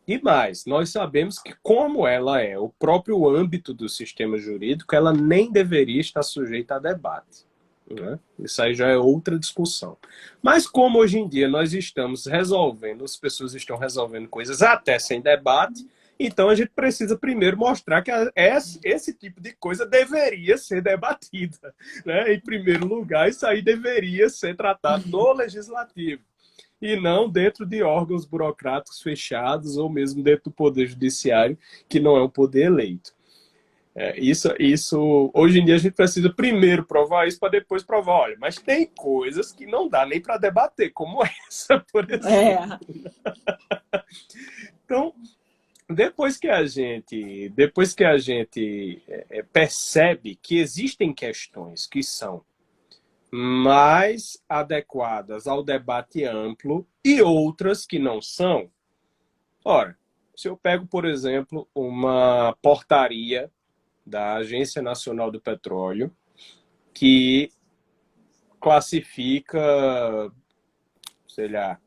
E mais, nós sabemos que, como ela é o próprio âmbito do sistema jurídico, ela nem deveria estar sujeita a debate. Né? Isso aí já é outra discussão. Mas como hoje em dia nós estamos resolvendo, as pessoas estão resolvendo coisas até sem debate, então a gente precisa primeiro mostrar que esse tipo de coisa deveria ser debatida. Né? Em primeiro lugar, isso aí deveria ser tratado no legislativo e não dentro de órgãos burocráticos fechados ou mesmo dentro do Poder Judiciário, que não é um poder eleito. Isso, hoje em dia a gente precisa primeiro provar isso para depois provar, olha, mas tem coisas que não dá nem para debater, como essa, por exemplo. Então, depois que a gente percebe que existem questões que são mais adequadas ao debate amplo e outras que não são, ora, se eu pego, por exemplo, uma portaria da Agência Nacional do Petróleo, que classifica, sei lá,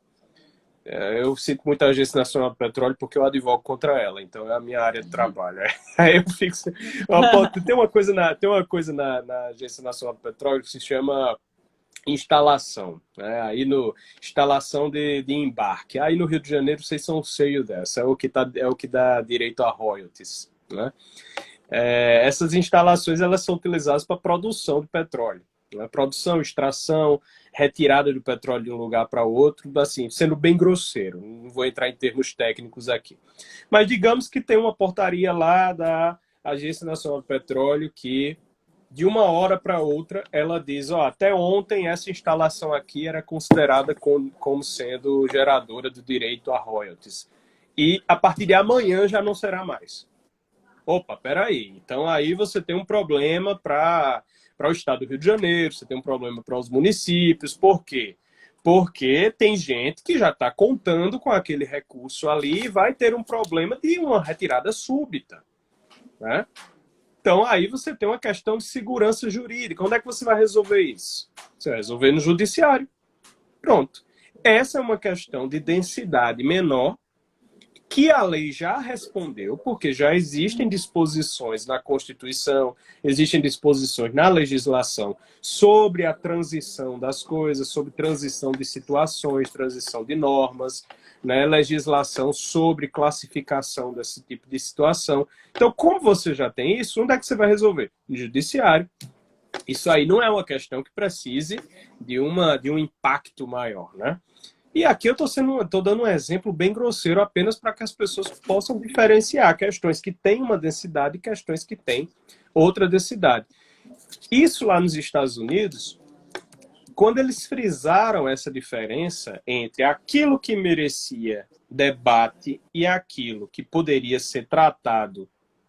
eu cito muito a Agência Nacional do Petróleo porque eu advogo contra ela, então é a minha área de trabalho. Aí eu fico... Tem uma coisa na Agência Nacional do Petróleo que se chama instalação, né? Aí instalação de embarque. Aí no Rio de Janeiro vocês são cheios dessa, é o que dá direito a royalties, né? Essas instalações elas são utilizadas para produção de petróleo, né? Produção, extração, retirada do petróleo de um lugar para outro, assim, sendo bem grosseiro, não vou entrar em termos técnicos aqui. Mas digamos que tem uma portaria lá da Agência Nacional do Petróleo que, de uma hora para outra, ela diz, até ontem essa instalação aqui era considerada como sendo geradora do direito a royalties. E a partir de amanhã já não será mais. Opa, peraí. Então aí você tem um problema para o estado do Rio de Janeiro, você tem um problema para os municípios. Por quê? Porque tem gente que já está contando com aquele recurso ali e vai ter um problema de uma retirada súbita. Né? Então aí você tem uma questão de segurança jurídica. Onde é que você vai resolver isso? Você vai resolver no judiciário. Pronto. Essa é uma questão de densidade menor que a lei já respondeu, porque já existem disposições na Constituição, existem disposições na legislação sobre a transição das coisas, sobre transição de situações, transição de normas, né? Legislação sobre classificação desse tipo de situação. Então, como você já tem isso, onde é que você vai resolver? No judiciário. Isso aí não é uma questão que precise de um impacto maior, né? E aqui eu estou dando um exemplo bem grosseiro apenas para que as pessoas possam diferenciar questões que têm uma densidade e questões que têm outra densidade. Isso lá nos Estados Unidos, quando eles frisaram essa diferença entre aquilo que merecia debate e aquilo que poderia ser tratado,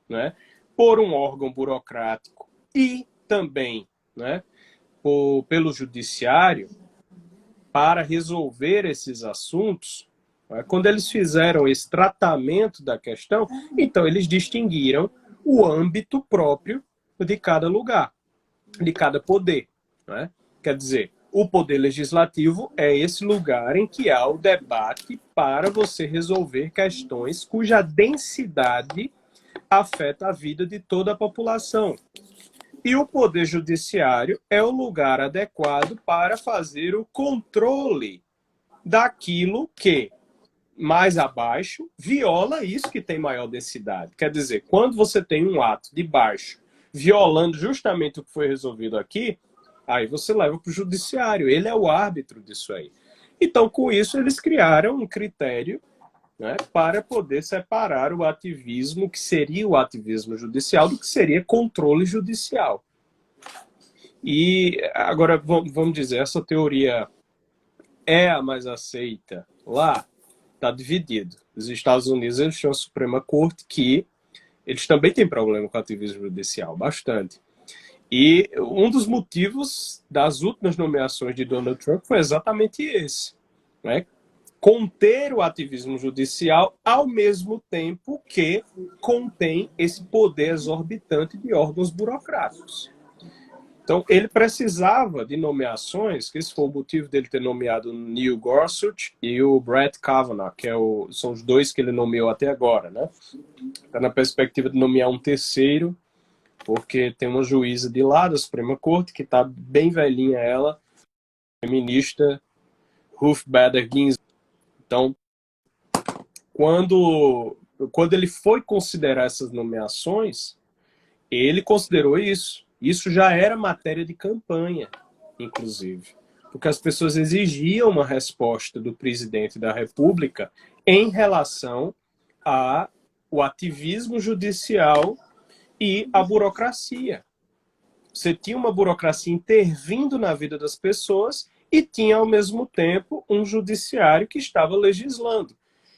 né, por um órgão burocrático e também, né, pelo judiciário, para resolver esses assuntos, quando eles fizeram esse tratamento da questão, então eles distinguiram o âmbito próprio de cada lugar, de cada poder. Né? Quer dizer, o poder legislativo é esse lugar em que há o debate para você resolver questões cuja densidade afeta a vida de toda a população. E o Poder Judiciário é o lugar adequado para fazer o controle daquilo que, mais abaixo, viola isso que tem maior densidade. Quer dizer, quando você tem um ato de baixo violando justamente o que foi resolvido aqui, aí você leva para o Judiciário. Ele é o árbitro disso aí. Então, com isso, eles criaram um critério, né, para poder separar o ativismo, que seria o ativismo judicial, do que seria controle judicial. E agora, vamos dizer, essa teoria é a mais aceita lá? Está dividido. Os Estados Unidos, eles têm uma Suprema Corte que eles também têm problema com o ativismo judicial, bastante. E um dos motivos das últimas nomeações de Donald Trump foi exatamente esse, né? Conter o ativismo judicial ao mesmo tempo que contém esse poder exorbitante de órgãos burocráticos. Então, ele precisava de nomeações, que esse foi o motivo dele ter nomeado o Neil Gorsuch e o Brett Kavanaugh, que são os dois que ele nomeou até agora, né? Está na perspectiva de nomear um terceiro, porque tem uma juíza de lá da Suprema Corte, que está bem velhinha ela, feminista, Ruth Bader Ginsburg. Então, quando ele foi considerar essas nomeações, ele considerou isso. Isso já era matéria de campanha, inclusive. Porque as pessoas exigiam uma resposta do presidente da República em relação ao ativismo judicial e a burocracia. Você tinha uma burocracia intervindo na vida das pessoas e tinha, ao mesmo tempo, um judiciário que estava legislando.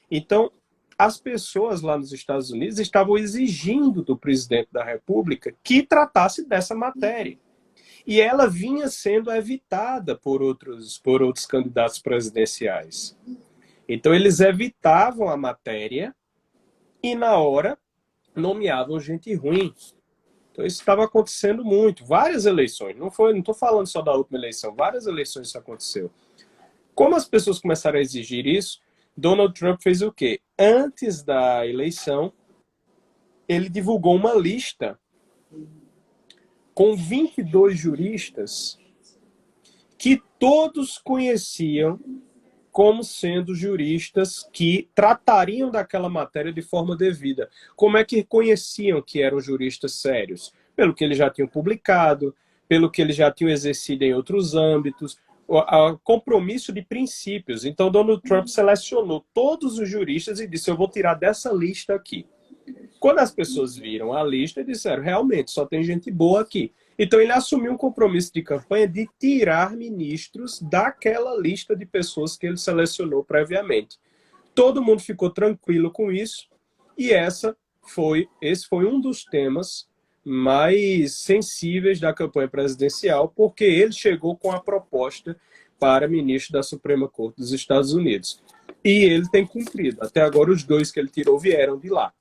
Então, as pessoas lá nos Estados Unidos estavam exigindo do presidente da República que tratasse dessa matéria. E ela vinha sendo evitada por outros candidatos presidenciais. Então, eles evitavam a matéria e, na hora, nomeavam gente ruim. Então, isso estava acontecendo muito. Várias eleições. Não estou falando só da última eleição. Várias eleições isso aconteceu. Como as pessoas começaram a exigir isso, Donald Trump fez o quê? Antes da eleição, ele divulgou uma lista com 22 juristas que todos conheciam como sendo juristas que tratariam daquela matéria de forma devida. Como é que conheciam que eram juristas sérios? Pelo que eles já tinham publicado, pelo que eles já tinham exercido em outros âmbitos, o compromisso de princípios. Então, Donald Trump selecionou todos os juristas e disse, eu vou tirar dessa lista aqui. Quando as pessoas viram a lista, disseram, realmente, só tem gente boa aqui. Então, ele assumiu um compromisso de campanha de tirar ministros daquela lista de pessoas que ele selecionou previamente. Todo mundo ficou tranquilo com isso, e esse foi um dos temas mais sensíveis da campanha presidencial, porque ele chegou com a proposta para ministro da Suprema Corte dos Estados Unidos. E ele tem cumprido. Até agora, os dois que ele tirou vieram de lá,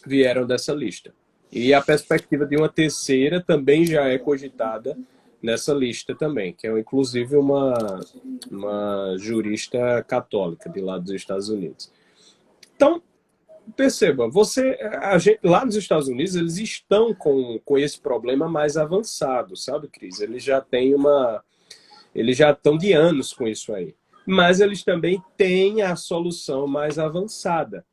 vieram dessa lista. E a perspectiva de uma terceira também já é cogitada nessa lista também, que é inclusive uma jurista católica de lá dos Estados Unidos. Então, perceba, lá nos Estados Unidos, eles estão com esse problema mais avançado, sabe, Cris? Eles já estão de anos com isso aí. Mas eles também têm a solução mais avançada.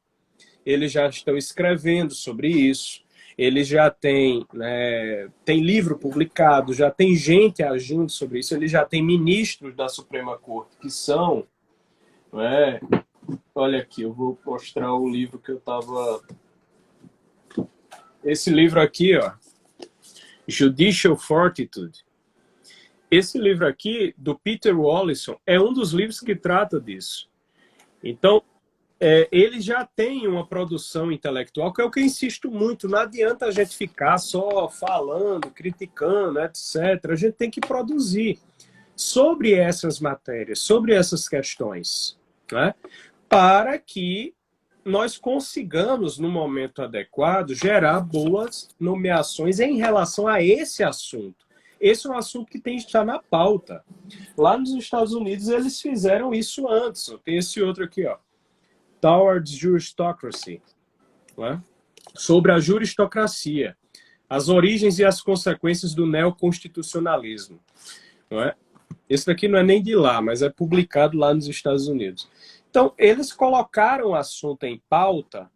Eles já estão escrevendo sobre isso. Eles já têm, né, tem livro publicado, já tem gente agindo sobre isso. Eles já têm ministros da Suprema Corte que são... Né, olha aqui, eu vou mostrar o livro que eu estava... Esse livro aqui, ó, Judicial Fortitude. Esse livro aqui, do Peter Wallison, é um dos livros que trata disso. Então, ele já tem uma produção intelectual, que é o que eu insisto muito. Não adianta a gente ficar só falando, criticando, etc. A gente tem que produzir sobre essas matérias, sobre essas questões, né? Para que nós consigamos, no momento adequado, gerar boas nomeações em relação a esse assunto. Esse é um assunto que tem que estar na pauta. Lá nos Estados Unidos, eles fizeram isso antes. Tem esse outro aqui, ó. Towards Juristocracy, né? Sobre a juristocracia. As origens e as consequências do neoconstitucionalismo. Não é? Esse daqui não é nem de lá, mas é publicado lá nos Estados Unidos. Então, eles colocaram o assunto em pauta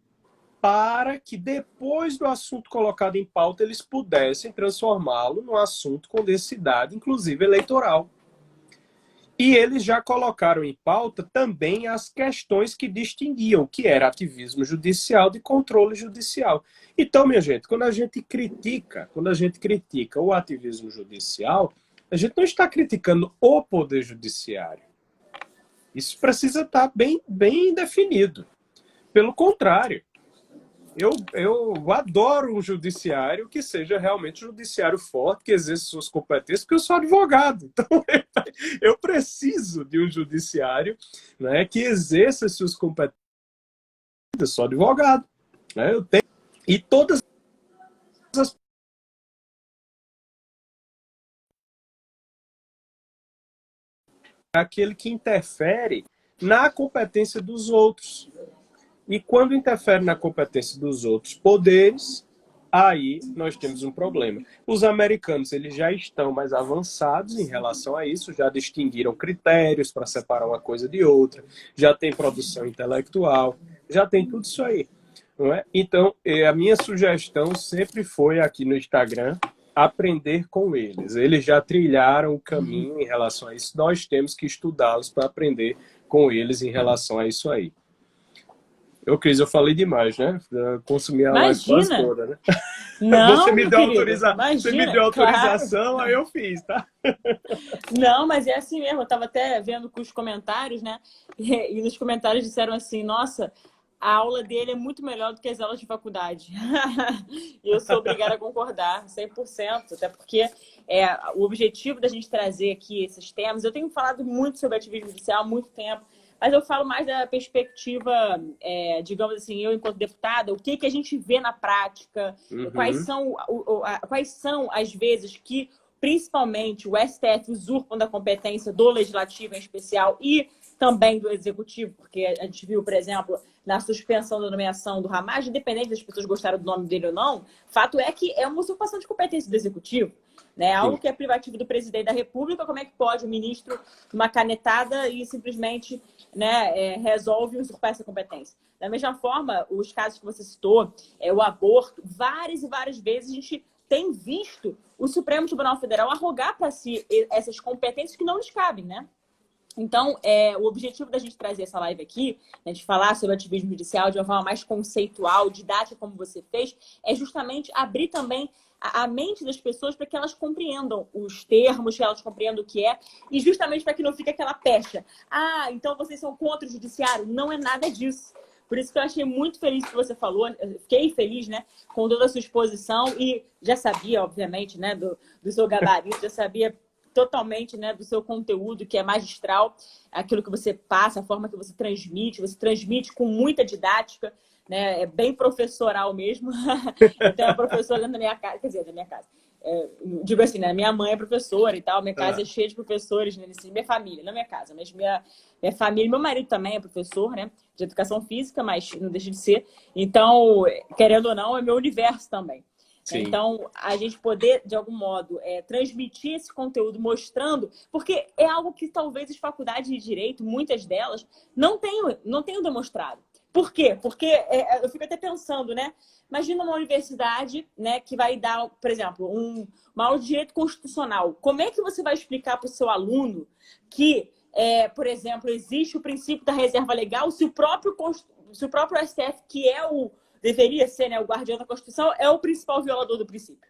para que depois do assunto colocado em pauta eles pudessem transformá-lo num assunto com densidade, inclusive eleitoral. E eles já colocaram em pauta também as questões que distinguiam, que era ativismo judicial de controle judicial. Então, minha gente, quando a gente critica o ativismo judicial, a gente não está criticando o poder judiciário. Isso precisa estar bem definido. Pelo contrário, eu adoro um judiciário que seja realmente um judiciário forte, que exerça suas competências, porque eu sou advogado. Então, eu preciso de um judiciário, né, que exerça suas competências. Eu sou advogado. Né, eu tenho... E todas as... aquele que interfere na competência dos outros. E quando interfere na competência dos outros poderes, aí nós temos um problema. Os americanos eles já estão mais avançados em relação a isso, já distinguiram critérios para separar uma coisa de outra, já tem produção intelectual, já tem tudo isso aí. Não é? Então, a minha sugestão sempre foi aqui no Instagram, aprender com eles. Eles já trilharam o caminho em relação a isso, nós temos que estudá-los para aprender com eles em relação a isso aí. Cris, eu falei demais, né? Consumi a live quase toda, né? Não, você me deu você me deu autorização, claro. Aí eu fiz, tá? Não, mas é assim mesmo. Eu estava até vendo com os comentários, né? E nos comentários disseram assim, nossa, a aula dele é muito melhor do que as aulas de faculdade. E eu sou obrigada a concordar, 100%. Até porque o objetivo da gente trazer aqui esses temas... Eu tenho falado muito sobre ativismo judicial há muito tempo, mas eu falo mais da perspectiva, digamos assim, eu enquanto deputada, o que a gente vê na prática, quais são as vezes que, principalmente, o STF usurpa da competência do Legislativo em especial e também do Executivo, porque a gente viu, por exemplo, na suspensão da nomeação do Ramagem, independente das pessoas gostaram do nome dele ou não, fato é que é uma usurpação de competência do Executivo. Né? Algo que é privativo do presidente da República, como é que pode o ministro, uma canetada e simplesmente, né, resolve usurpar essa competência? Da mesma forma, os casos que você citou, o aborto, várias e várias vezes a gente tem visto o Supremo Tribunal Federal arrogar para si essas competências que não lhes cabem, né? Então, o objetivo da gente trazer essa live aqui, né, de falar sobre ativismo judicial de uma forma mais conceitual, didática, como você fez, é justamente abrir também a mente das pessoas para que elas compreendam os termos, que elas compreendam o que é, e justamente para que não fique aquela pecha. Ah, então vocês são contra o judiciário? Não é nada disso. Por isso que eu achei muito feliz que você falou, fiquei feliz, né, com toda a sua exposição e já sabia, obviamente, né, do seu gabarito, já sabia totalmente, né, do seu conteúdo, que é magistral, aquilo que você passa, a forma que você transmite com muita didática, né, é bem professoral mesmo. Eu tenho uma professora dentro da minha casa, quer dizer, da minha casa. Digo assim, né, minha mãe é professora e tal, minha casa é cheia de professores, né, minha família, não minha casa, mas minha família, meu marido também é professor, né, de educação física, mas não deixa de ser. Então, querendo ou não, é meu universo também. Sim. Então, a gente poder, de algum modo, transmitir esse conteúdo mostrando, porque é algo que talvez as faculdades de Direito, muitas delas, não tenham demonstrado. Por quê? Porque eu fico até pensando, né? Imagina uma universidade, né, que vai dar, por exemplo, uma aula de Direito Constitucional. Como é que você vai explicar para o seu aluno que, por exemplo, existe o princípio da reserva legal se o próprio STF, que deveria ser, né, o guardião da Constituição, é o principal violador do princípio?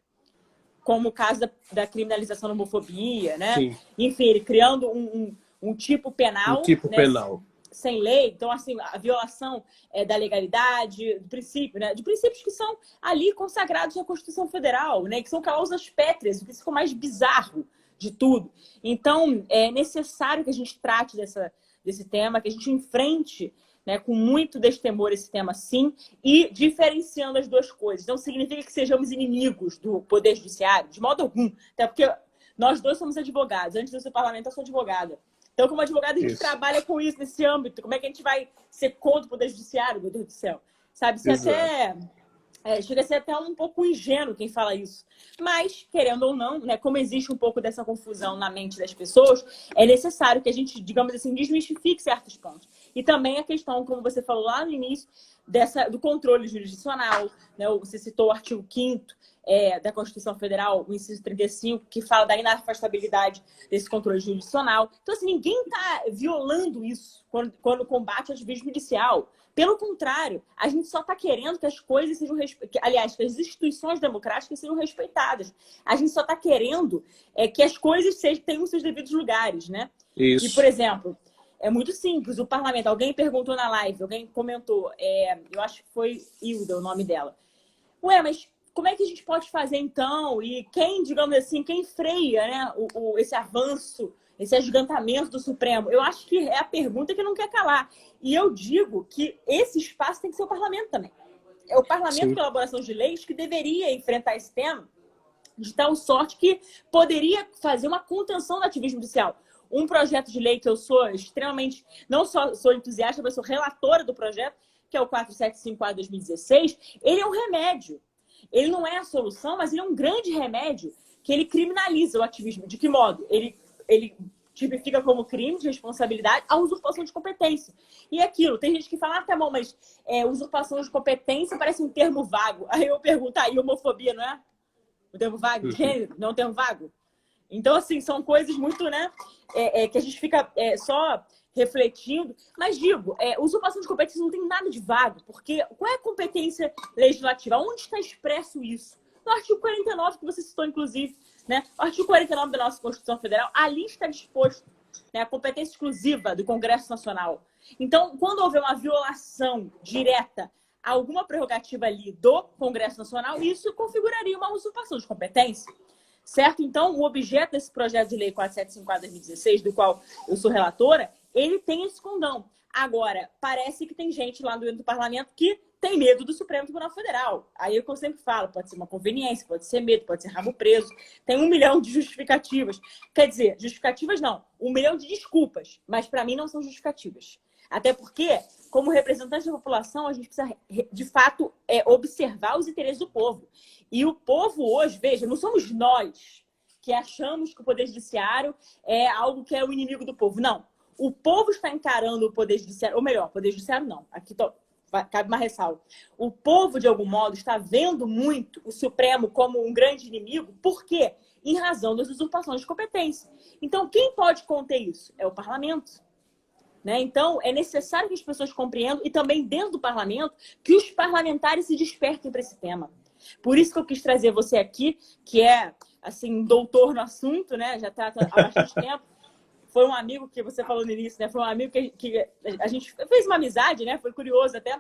Como o caso da criminalização da homofobia, né? Sim. Enfim, ele criando um tipo penal. Um tipo, né, penal. Sem lei. Então, assim, a violação da legalidade, do princípio, né? De princípios que são ali consagrados na Constituição Federal, né? Que são causas pétreas, o que ficou mais bizarro de tudo. Então, é necessário que a gente trate desse tema, que a gente enfrente, né, com muito destemor esse tema, sim, e diferenciando as duas coisas. Não significa que sejamos inimigos do Poder Judiciário, de modo algum. Até porque nós dois somos advogados. Antes de eu ser parlamentar, eu sou advogada. Então, como advogado, a gente trabalha com isso, nesse âmbito. Como é que a gente vai ser contra o Poder Judiciário, meu Deus do céu? Sabe? Você até chega a ser até um pouco ingênuo quem fala isso. Mas, querendo ou não, né, como existe um pouco dessa confusão na mente das pessoas, é necessário que a gente, digamos assim, desmistifique certos pontos. E também a questão, como você falou lá no início, do controle jurisdicional, né? Você citou o artigo 5º da Constituição Federal, o inciso 35, que fala da inafastabilidade desse controle jurisdicional. Então, assim, ninguém está violando isso quando combate o ativismo judicial. Pelo contrário, a gente só está querendo que as coisas sejam aliás, que as instituições democráticas sejam respeitadas. A gente só está querendo que as coisas tenham seus devidos lugares, né? Isso. E, por exemplo, é muito simples. O parlamento, alguém perguntou na live, alguém comentou, eu acho que foi Hilda o nome dela. Ué, mas como é que a gente pode fazer então? E quem, digamos assim, quem freia, né, esse avanço, esse agigantamento do Supremo? Eu acho que é a pergunta que não quer calar. E eu digo que esse espaço tem que ser o parlamento também. É o parlamento com elaboração de leis que deveria enfrentar esse tema de tal sorte que poderia fazer uma contenção do ativismo judicial. Um projeto de lei que eu sou extremamente, não só sou entusiasta, mas sou relatora do projeto, que é o 475/2016, ele é um remédio. Ele não é a solução, mas ele é um grande remédio que ele criminaliza o ativismo. De que modo? Ele tipifica como crime de responsabilidade a usurpação de competência. E aquilo, tem gente que fala, tá bom, mas usurpação de competência parece um termo vago. Aí eu pergunto, e homofobia, não é? O termo vago? Gênero, não é um termo vago? Então, assim, são coisas muito, né, que a gente fica só refletindo. Mas digo, usurpação de competência não tem nada de vago, porque qual é a competência legislativa? Onde está expresso isso? No artigo 49, que você citou, inclusive, né? O artigo 49 da nossa Constituição Federal, ali está disposto, né, a competência exclusiva do Congresso Nacional. Então, quando houver uma violação direta a alguma prerrogativa ali do Congresso Nacional, isso configuraria uma usurpação de competência. Certo? Então, o objeto desse projeto de lei 475/2016, do qual eu sou relatora, ele tem esse condão. Agora, parece que tem gente lá dentro do parlamento que tem medo do Supremo Tribunal Federal. Aí é o que eu sempre falo, pode ser uma conveniência, pode ser medo, pode ser rabo preso. Tem 1 milhão de justificativas. Quer dizer, justificativas não, 1 milhão de desculpas, mas para mim não são justificativas. Até porque, como representante da população, a gente precisa, de fato, observar os interesses do povo. E o povo hoje, veja, não somos nós que achamos que o Poder Judiciário é algo que é o inimigo do povo. Não. O povo está encarando o Poder Judiciário, ou melhor, o Poder Judiciário não. Aqui cabe uma ressalva. O povo, de algum modo, está vendo muito o Supremo como um grande inimigo. Por quê? Em razão das usurpações de competência. Então, quem pode conter isso? É o parlamento. Né? Então, é necessário que as pessoas compreendam, e também dentro do parlamento, que os parlamentares se despertem para esse tema. Por isso que eu quis trazer você aqui, que é, assim, doutor no assunto, né? Já está há bastante tempo. Foi um amigo que você falou no início, né? Foi um amigo que a gente fez uma amizade, né? Foi curioso até.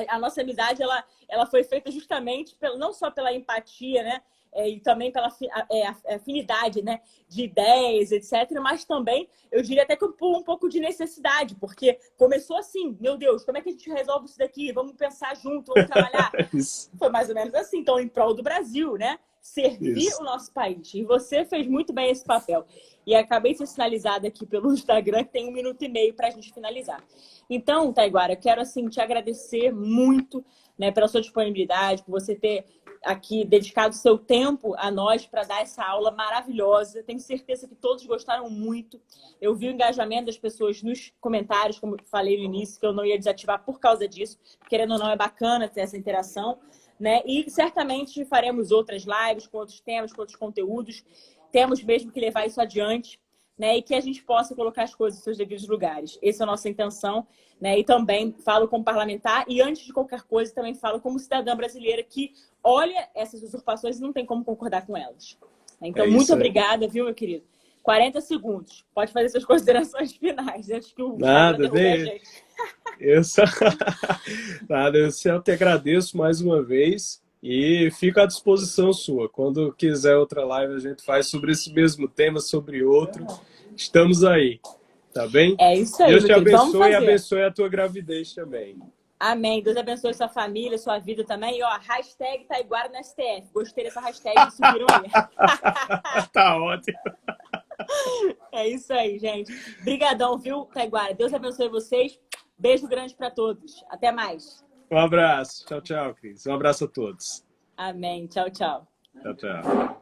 A nossa amizade, ela foi feita justamente, não só pela empatia, né? E também pela afinidade, né, de ideias, etc. Mas também, eu diria até que um pouco de necessidade, porque começou assim, meu Deus, como é que a gente resolve isso daqui? Vamos pensar junto, vamos trabalhar. Foi mais ou menos assim, então, em prol do Brasil, né? Servir o nosso país. E você fez muito bem esse papel. E acabei de ser sinalizada aqui pelo Instagram, que tem 1 minuto e meio para a gente finalizar. Então, Taiguara, eu quero assim, te agradecer muito, né, pela sua disponibilidade, por você ter aqui dedicado seu tempo a nós para dar essa aula maravilhosa. Tenho certeza que todos gostaram muito. Eu vi o engajamento das pessoas nos comentários, como eu falei no início, que eu não ia desativar por causa disso. Querendo ou não, é bacana ter essa interação, né? E certamente faremos outras lives com outros temas, com outros conteúdos. Temos mesmo que levar isso adiante, né? E que a gente possa colocar as coisas em seus devidos lugares. Essa é a nossa intenção, né? E também falo como parlamentar e, antes de qualquer coisa, também falo como cidadã brasileira que olha essas usurpações e não tem como concordar com elas. Então, muito obrigada, viu, meu querido? 40 segundos. Pode fazer suas considerações finais, antes que o Nada, eu só te agradeço mais uma vez e fico à disposição sua. Quando quiser outra live, a gente faz sobre esse mesmo tema, sobre outro. Estamos aí, tá bem? É isso aí, Deus te abençoe e abençoe a tua gravidez também. Amém. Deus abençoe sua família, sua vida também. E, ó, hashtag Taiguara no STF. Gostei dessa hashtag que subiram aí. Tá ótimo. É isso aí, gente. Brigadão, viu, Taiguara? Deus abençoe vocês. Beijo grande para todos. Até mais. Um abraço. Tchau, tchau, Cris. Um abraço a todos. Amém. Tchau, tchau. Tchau, tchau.